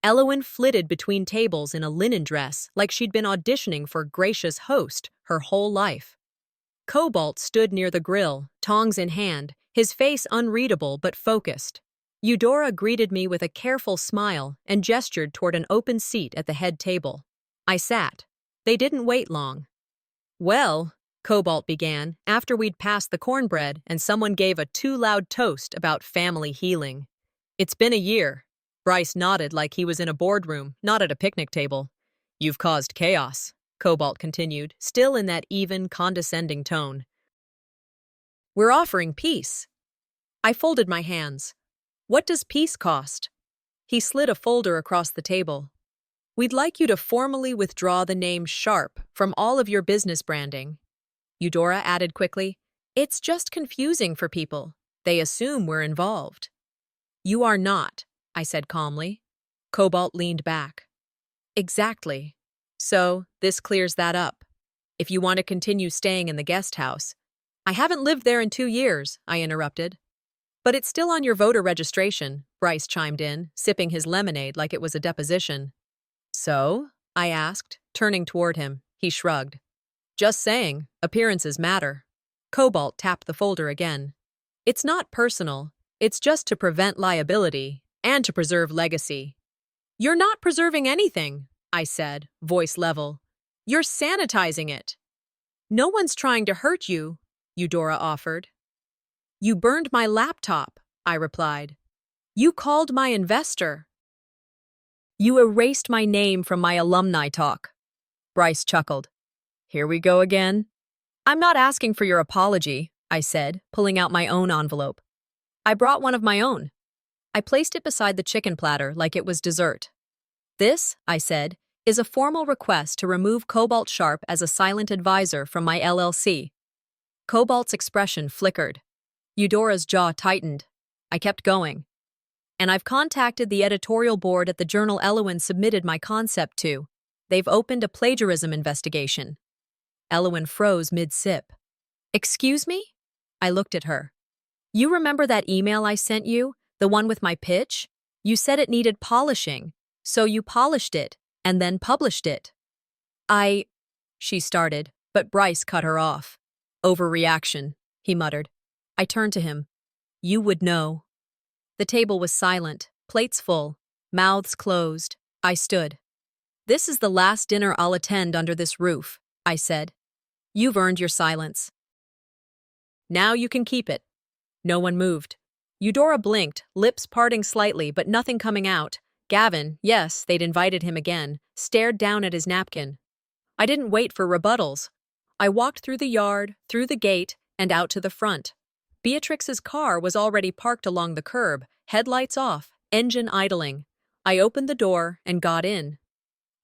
Elowen flitted between tables in a linen dress like she'd been auditioning for Gracious Host her whole life. Cobalt stood near the grill, tongs in hand, his face unreadable but focused. Eudora greeted me with a careful smile and gestured toward an open seat at the head table. I sat. They didn't wait long. "Well," Cobalt began, after we'd passed the cornbread and someone gave a too loud toast about family healing. "It's been a year." Bryce nodded like he was in a boardroom, not at a picnic table. "You've caused chaos," Cobalt continued, still in that even, condescending tone. "We're offering peace." I folded my hands. "What does peace cost?" He slid a folder across the table. "We'd like you to formally withdraw the name Sharp from all of your business branding." Eudora added quickly, "It's just confusing for people. They assume we're involved." "You are not," I said calmly. Cobalt leaned back. "Exactly. So, this clears that up. If you want to continue staying in the guest house." "I haven't lived there in 2 years," I interrupted. "But it's still on your voter registration," Bryce chimed in, sipping his lemonade like it was a deposition. "So?" I asked, turning toward him. He shrugged. "Just saying, appearances matter." Cobalt tapped the folder again. "It's not personal. It's just to prevent liability and to preserve legacy." "You're not preserving anything," I said, voice level. "You're sanitizing it." "No one's trying to hurt you," Eudora offered. "You burned my laptop," I replied. "You called my investor." "You erased my name from my alumni talk." Bryce chuckled. "Here we go again." "I'm not asking for your apology," I said, pulling out my own envelope. "I brought one of my own." I placed it beside the chicken platter like it was dessert. "This," I said, "is a formal request to remove Cobalt Sharp as a silent advisor from my LLC." Cobalt's expression flickered. Eudora's jaw tightened. I kept going. "And I've contacted the editorial board at the journal Elowen submitted my concept to. They've opened a plagiarism investigation." Elowen froze mid-sip. "Excuse me?" I looked at her. "You remember that email I sent you? The one with my pitch? You said it needed polishing, so you polished it and then published it." She started, but Bryce cut her off. "Overreaction," he muttered. I turned to him. "You would know." The table was silent, plates full, mouths closed. I stood. "This is the last dinner I'll attend under this roof," I said. "You've earned your silence. Now you can keep it." No one moved. Eudora blinked, lips parting slightly but nothing coming out. Gavin, yes, they'd invited him again, stared down at his napkin. I didn't wait for rebuttals. I walked through the yard, through the gate, and out to the front. Beatrix's car was already parked along the curb, headlights off, engine idling. I opened the door and got in.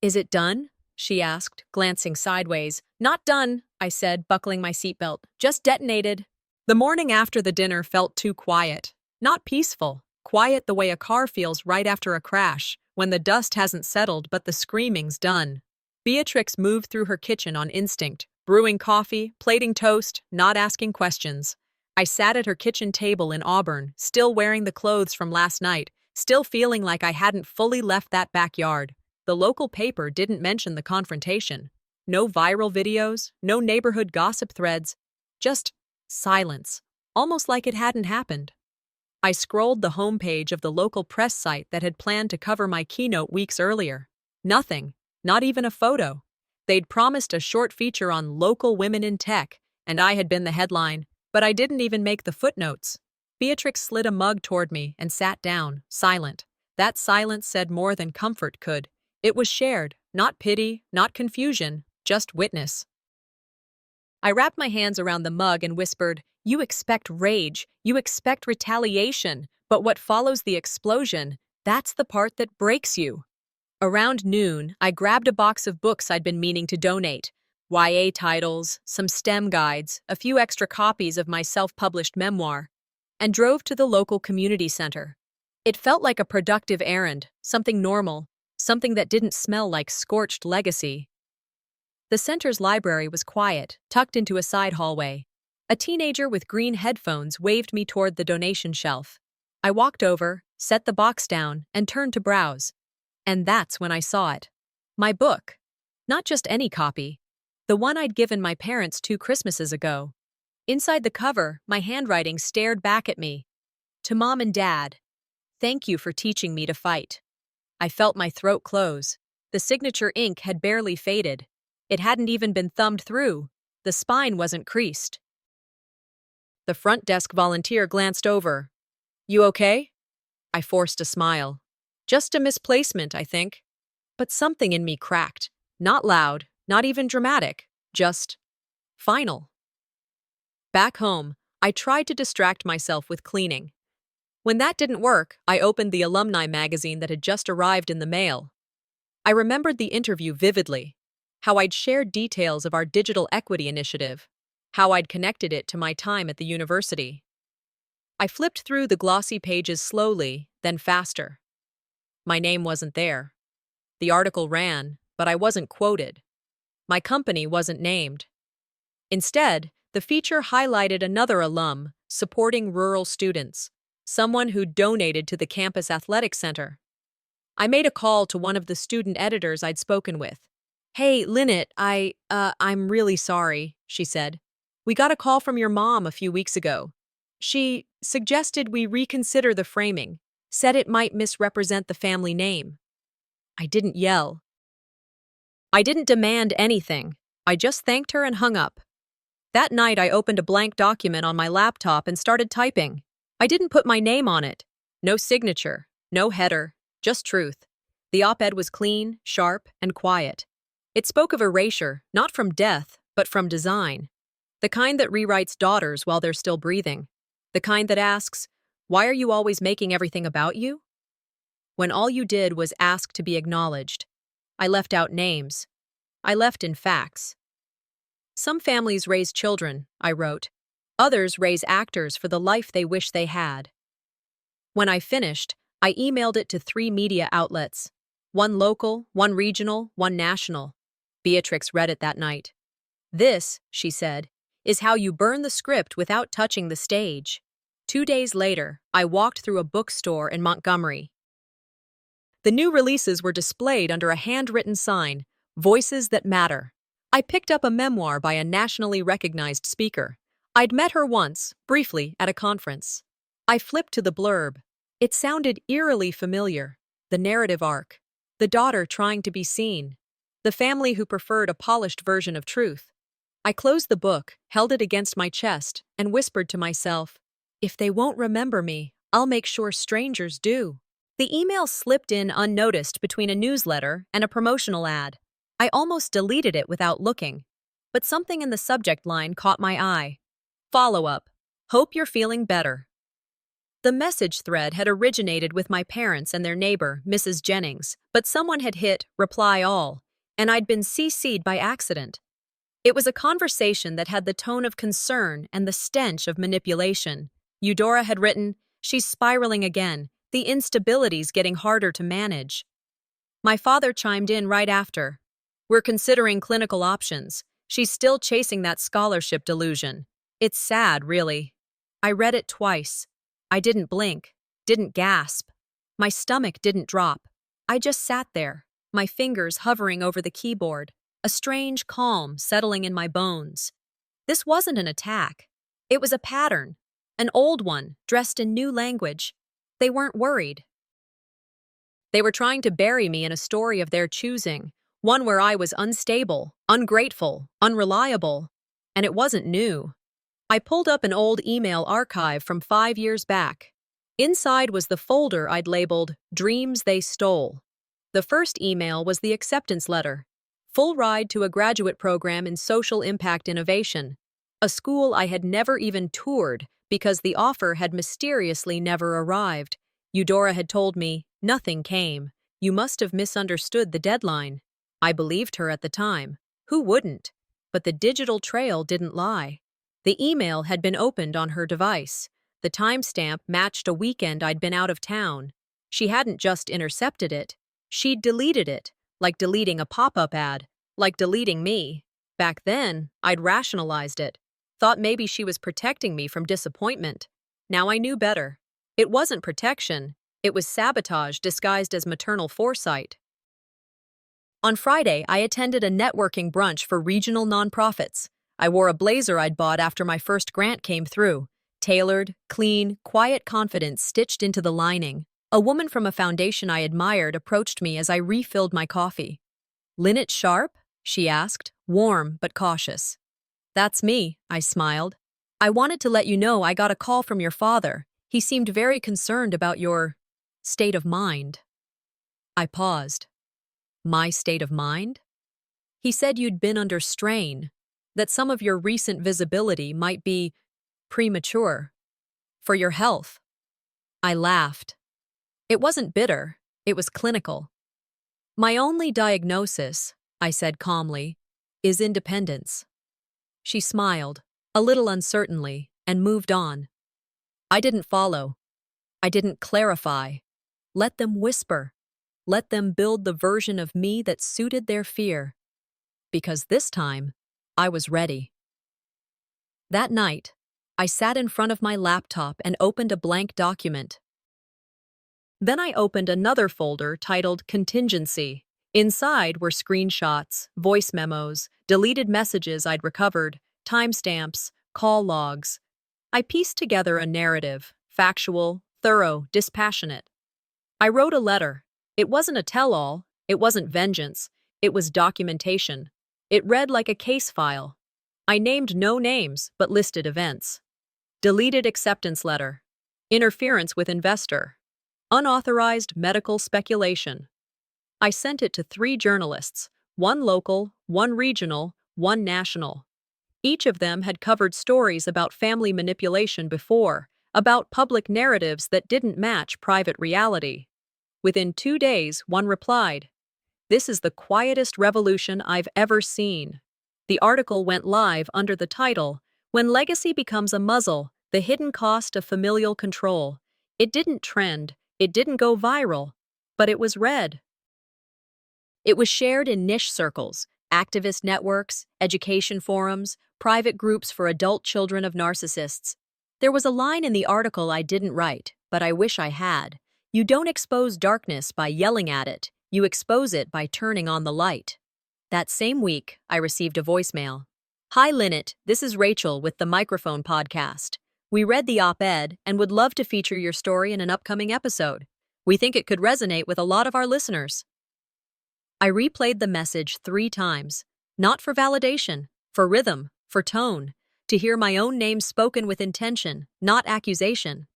"Is it done?" she asked, glancing sideways. "Not done," I said, buckling my seatbelt. "Just detonated." The morning after the dinner felt too quiet. Not peaceful. Quiet the way a car feels right after a crash, when the dust hasn't settled but the screaming's done. Beatrix moved through her kitchen on instinct, brewing coffee, plating toast, not asking questions. I sat at her kitchen table in Auburn, still wearing the clothes from last night, still feeling like I hadn't fully left that backyard. The local paper didn't mention the confrontation. No viral videos, no neighborhood gossip threads. Just silence, almost like it hadn't happened. I scrolled the homepage of the local press site that had planned to cover my keynote weeks earlier. Nothing. not even a photo. They'd promised a short feature on local women in tech, and I had been the headline, but I didn't even make the footnotes. Beatrix slid a mug toward me and sat down, silent. That silence said more than comfort could. It was shared, not pity, not confusion, just witness. I wrapped my hands around the mug and whispered, "You expect rage, you expect retaliation, but what follows the explosion, that's the part that breaks you." Around noon, I grabbed a box of books I'd been meaning to donate. YA titles, some STEM guides, a few extra copies of my self-published memoir, and drove to the local community center. It felt like a productive errand, something normal, something that didn't smell like scorched legacy. The center's library was quiet, tucked into a side hallway. A teenager with green headphones waved me toward the donation shelf. I walked over, set the box down, and turned to browse. And that's when I saw it. My book. Not just any copy. The one I'd given my parents 2 Christmases ago. Inside the cover, my handwriting stared back at me. To Mom and Dad, thank you for teaching me to fight. I felt my throat close. The signature ink had barely faded. It hadn't even been thumbed through. The spine wasn't creased. The front desk volunteer glanced over. "You okay?" I forced a smile. "Just a misplacement, I think." But something in me cracked. Not loud, not even dramatic, just final. Back home, I tried to distract myself with cleaning. When that didn't work, I opened the alumni magazine that had just arrived in the mail. I remembered the interview vividly, how I'd shared details of our digital equity initiative, how I'd connected it to my time at the university. I flipped through the glossy pages slowly, then faster. My name wasn't there. The article ran, but I wasn't quoted. My company wasn't named. Instead, the feature highlighted another alum supporting rural students, someone who donated to the campus athletic center. I made a call to one of the student editors I'd spoken with. "Hey, Linnet, I'm really sorry," she said. "We got a call from your mom a few weeks ago. She suggested we reconsider the framing, said it might misrepresent the family name." I didn't yell. I didn't demand anything. I just thanked her and hung up. That night, I opened a blank document on my laptop and started typing. I didn't put my name on it. No signature, no header, just truth. The op-ed was clean, sharp, and quiet. It spoke of erasure, not from death, but from design. The kind that rewrites daughters while they're still breathing. The kind that asks, "Why are you always making everything about you?" When all you did was ask to be acknowledged. I left out names. I left in facts. "Some families raise children," I wrote. "Others raise actors for the life they wish they had." When I finished, I emailed it to 3 media outlets. One local, one regional, one national. Beatrix read it that night. "This," she said, "is how you burn the script without touching the stage." 2 days later, I walked through a bookstore in Montgomery. The new releases were displayed under a handwritten sign, "Voices That Matter." I picked up a memoir by a nationally recognized speaker. I'd met her once, briefly, at a conference. I flipped to the blurb. It sounded eerily familiar. The narrative arc. The daughter trying to be seen. The family who preferred a polished version of truth. I closed the book, held it against my chest, and whispered to myself, "If they won't remember me, I'll make sure strangers do." The email slipped in unnoticed between a newsletter and a promotional ad. I almost deleted it without looking, but something in the subject line caught my eye. Follow-up. Hope you're feeling better. The message thread had originated with my parents and their neighbor, Mrs. Jennings, but someone had hit reply all, and I'd been CC'd by accident. It was a conversation that had the tone of concern and the stench of manipulation. Eudora had written, "She's spiraling again. The instability's getting harder to manage." My father chimed in right after. "We're considering clinical options. She's still chasing that scholarship delusion. It's sad, really." I read it twice. I didn't blink, didn't gasp. My stomach didn't drop. I just sat there, my fingers hovering over the keyboard, a strange calm settling in my bones. This wasn't an attack. It was a pattern, an old one, dressed in new language. They weren't worried. They were trying to bury me in a story of their choosing, One where I was unstable, ungrateful, unreliable. And it wasn't new. I pulled up an old email archive from 5 years back. Inside was the folder I'd labeled Dreams They Stole. The first email was the acceptance letter. Full ride to a graduate program in social impact innovation. A school I had never even toured because the offer had mysteriously never arrived. Eudora had told me, nothing came. You must have misunderstood the deadline. I believed her at the time. Who wouldn't? But the digital trail didn't lie. The email had been opened on her device. The timestamp matched a weekend I'd been out of town. She hadn't just intercepted it. She'd deleted it, like deleting a pop-up ad, like deleting me. Back then, I'd rationalized it, thought maybe she was protecting me from disappointment. Now I knew better. It wasn't protection. It was sabotage disguised as maternal foresight. On Friday, I attended a networking brunch for regional nonprofits. I wore a blazer I'd bought after my first grant came through. Tailored, clean, quiet confidence stitched into the lining. A woman from a foundation I admired approached me as I refilled my coffee. "Linnet Sharp?" she asked, warm but cautious. "That's me," I smiled. "I wanted to let you know I got a call from your father. He seemed very concerned about your state of mind." I paused. My state of mind? He said you'd been under strain, that some of your recent visibility might be premature for your health. I laughed. It wasn't bitter, it was clinical. "My only diagnosis," I said calmly, "is independence." She smiled, a little uncertainly, and moved on. I didn't follow. I didn't clarify. Let them whisper. Let them build the version of me that suited their fear. Because this time, I was ready. That night, I sat in front of my laptop and opened a blank document. Then I opened another folder titled Contingency. Inside were screenshots, voice memos, deleted messages I'd recovered, timestamps, call logs. I pieced together a narrative, factual, thorough, dispassionate. I wrote a letter. It wasn't a tell-all, it wasn't vengeance, it was documentation. It read like a case file. I named no names, but listed events. Deleted acceptance letter. Interference with investor. Unauthorized medical speculation. I sent it to 3 journalists, 1 local, 1 regional, 1 national. Each of them had covered stories about family manipulation before, about public narratives that didn't match private reality. Within 2 days, one replied, "This is the quietest revolution I've ever seen." The article went live under the title, "When Legacy Becomes a Muzzle, the Hidden Cost of Familial Control." It didn't trend, it didn't go viral, but it was read. It was shared in niche circles, activist networks, education forums, private groups for adult children of narcissists. There was a line in the article I didn't write, but I wish I had. You don't expose darkness by yelling at it, you expose it by turning on the light. That same week, I received a voicemail. "Hi Linnet, this is Rachel with the Microphone Podcast. We read the op-ed and would love to feature your story in an upcoming episode. We think it could resonate with a lot of our listeners." I replayed the message 3 times, not for validation, for rhythm, for tone, to hear my own name spoken with intention, not accusation.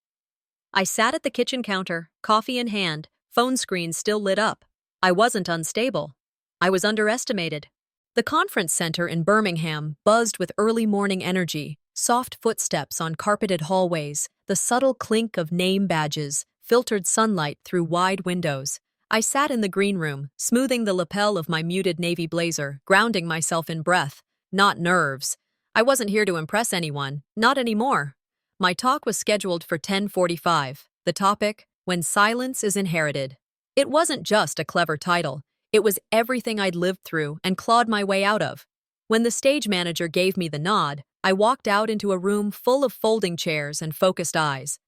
I sat at the kitchen counter, coffee in hand, phone screen still lit up. I wasn't unstable. I was underestimated. The conference center in Birmingham buzzed with early morning energy, soft footsteps on carpeted hallways, the subtle clink of name badges, filtered sunlight through wide windows. I sat in the green room, smoothing the lapel of my muted navy blazer, grounding myself in breath, not nerves. I wasn't here to impress anyone, not anymore. My talk was scheduled for 10:45. The topic, When Silence is Inherited. It wasn't just a clever title. It was everything I'd lived through and clawed my way out of. When the stage manager gave me the nod, I walked out into a room full of folding chairs and focused eyes.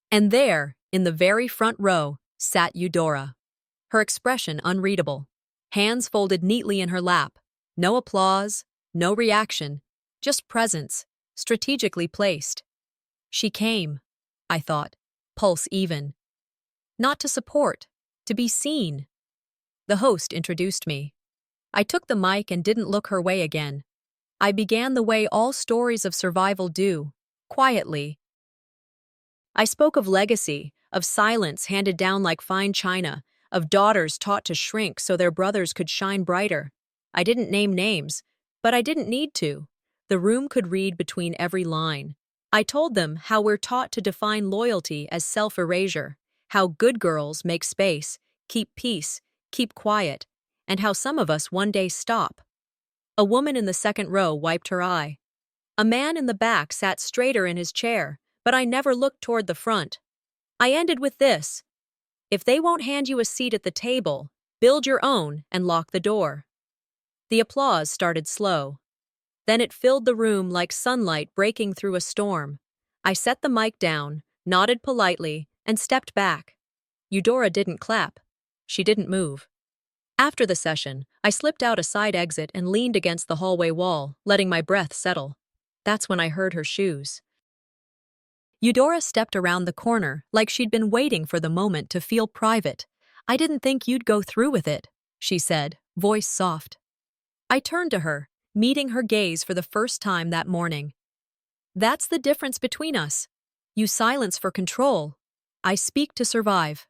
And there, in the very front row, sat Eudora. Her expression unreadable. Hands folded neatly in her lap. No applause, no reaction, just presence, strategically placed. She came, I thought, pulse even. Not to support, to be seen. The host introduced me. I took the mic and didn't look her way again. I began the way all stories of survival do, quietly. I spoke of legacy, of silence handed down like fine china, of daughters taught to shrink so their brothers could shine brighter. I didn't name names, but I didn't need to. The room could read between every line. I told them how we're taught to define loyalty as self-erasure, how good girls make space, keep peace, keep quiet, and how some of us one day stop. A woman in the second row wiped her eye. A man in the back sat straighter in his chair, but I never looked toward the front. I ended with this: if they won't hand you a seat at the table, build your own and lock the door. The applause started slow. Then it filled the room like sunlight breaking through a storm. I set the mic down, nodded politely, and stepped back. Eudora didn't clap. She didn't move. After the session, I slipped out a side exit and leaned against the hallway wall, letting my breath settle. That's when I heard her shoes. Eudora stepped around the corner like she'd been waiting for the moment to feel private. "I didn't think you'd go through with it," she said, voice soft. I turned to her, meeting her gaze for the first time that morning. "That's the difference between us. You silence for control. I speak to survive."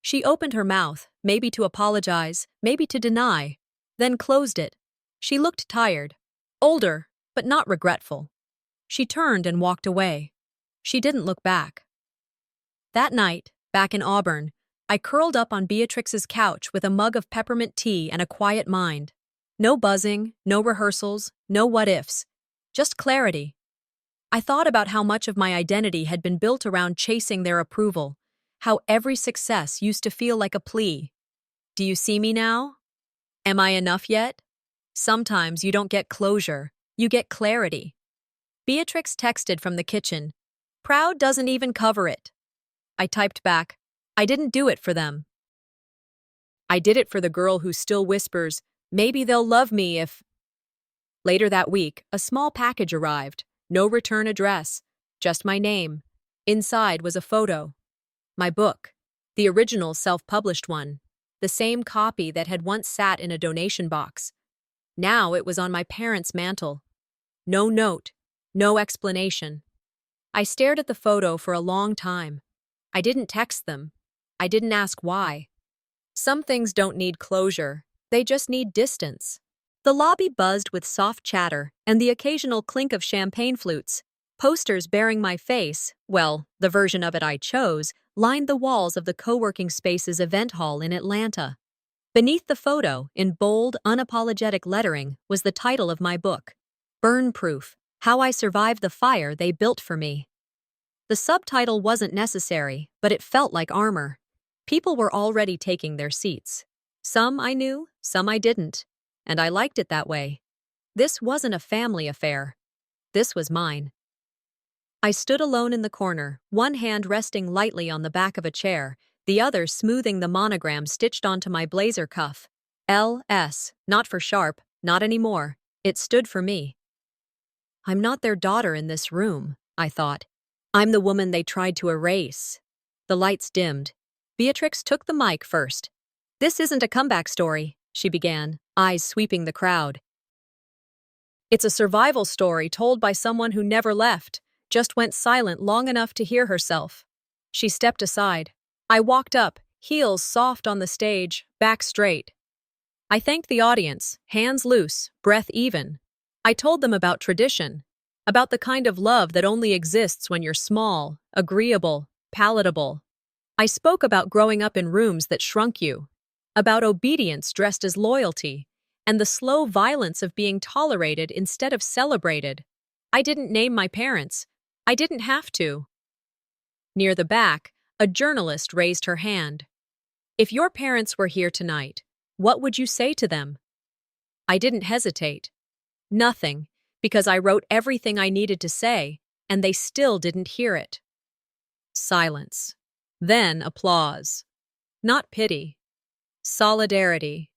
She opened her mouth, maybe to apologize, maybe to deny, then closed it. She looked tired, older, but not regretful. She turned and walked away. She didn't look back. That night, back in Auburn, I curled up on Beatrix's couch with a mug of peppermint tea and a quiet mind. No buzzing, no rehearsals, no what-ifs. Just clarity. I thought about how much of my identity had been built around chasing their approval, how every success used to feel like a plea. "Do you see me now? Am I enough yet?" Sometimes you don't get closure, you get clarity. Beatrix texted from the kitchen. "Proud doesn't even cover it." I typed back, "I didn't do it for them. I did it for the girl who still whispers, maybe they'll love me if..." Later that week, a small package arrived. No return address, just my name. Inside was a photo. My book, the original self-published one, the same copy that had once sat in a donation box. Now it was on my parents' mantle. No note, no explanation. I stared at the photo for a long time. I didn't text them. I didn't ask why. Some things don't need closure, they just need distance. The lobby buzzed with soft chatter and the occasional clink of champagne flutes. Posters bearing my face, well, the version of it I chose, lined the walls of the co-working space's event hall in Atlanta. Beneath the photo, in bold, unapologetic lettering, was the title of my book, Burn Proof: How I Survived the Fire They Built for Me. The subtitle wasn't necessary, but it felt like armor. People were already taking their seats. Some I knew, some I didn't, and I liked it that way. This wasn't a family affair. This was mine. I stood alone in the corner, one hand resting lightly on the back of a chair, the other smoothing the monogram stitched onto my blazer cuff. LS, not for sharp, not anymore. It stood for me. I'm not their daughter in this room, I thought. I'm the woman they tried to erase. The lights dimmed. Beatrix took the mic first. "This isn't a comeback story," she began, eyes sweeping the crowd. "It's a survival story told by someone who never left, just went silent long enough to hear herself." She stepped aside. I walked up, heels soft on the stage, back straight. I thanked the audience, hands loose, breath even. I told them about tradition, about the kind of love that only exists when you're small, agreeable, palatable. I spoke about growing up in rooms that shrunk you, about obedience dressed as loyalty, and the slow violence of being tolerated instead of celebrated. I didn't name my parents. I didn't have to. Near the back, a journalist raised her hand. "If your parents were here tonight, what would you say to them?" I didn't hesitate. Nothing, because I wrote everything I needed to say, and they still didn't hear it. Silence. Then applause. Not pity. Solidarity.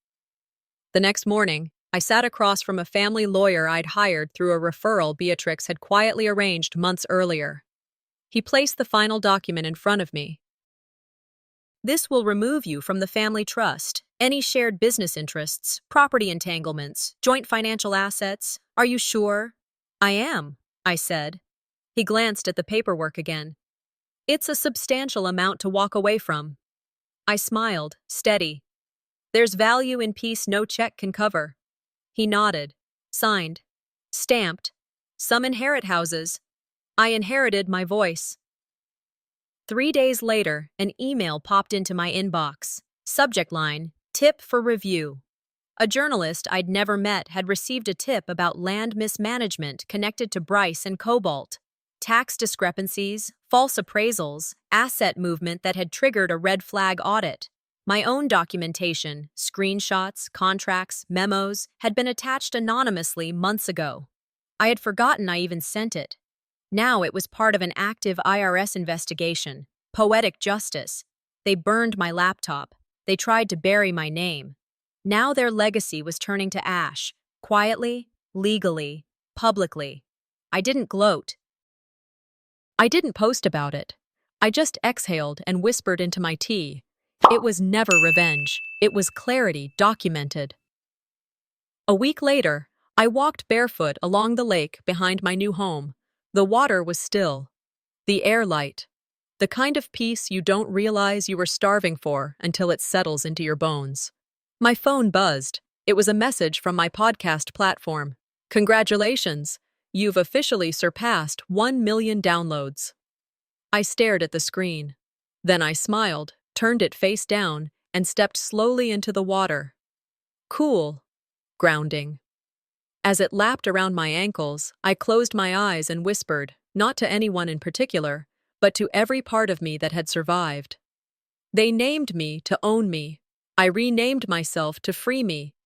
The next morning, I sat across from a family lawyer I'd hired through a referral Beatrix had quietly arranged months earlier. He placed the final document in front of me. "This will remove you from the family trust. Any shared business interests, property entanglements, joint financial assets? Are you sure? I am, I said. He glanced at the paperwork again. It's a substantial amount to walk away from. I smiled, steady. There's value in peace no check can cover. He nodded. Signed. Stamped. Some inherit houses. I inherited my voice. 3 days later, an email popped into my inbox. Subject line, tip for review. A journalist I'd never met had received a tip about land mismanagement connected to Bryce and Cobalt. Tax discrepancies, false appraisals, asset movement that had triggered a red flag audit. My own documentation, screenshots, contracts, memos, had been attached anonymously months ago. I had forgotten I even sent it. Now it was part of an active IRS investigation. Poetic justice. They burned my laptop. They tried to bury my name. Now their legacy was turning to ash. Quietly, legally, publicly. I didn't gloat. I didn't post about it. I just exhaled and whispered into my tea. It was never revenge. It was clarity documented. A week later, I walked barefoot along the lake behind my new home. The water was still. The air light. The kind of peace you don't realize you were starving for until it settles into your bones. My phone buzzed. It was a message from my podcast platform. Congratulations! You've officially surpassed 1 million downloads. I stared at the screen. Then I smiled, turned it face down, and stepped slowly into the water. Cool. Grounding. As it lapped around my ankles, I closed my eyes and whispered, not to anyone in particular, but to every part of me that had survived. They named me to own me. I renamed myself to free me.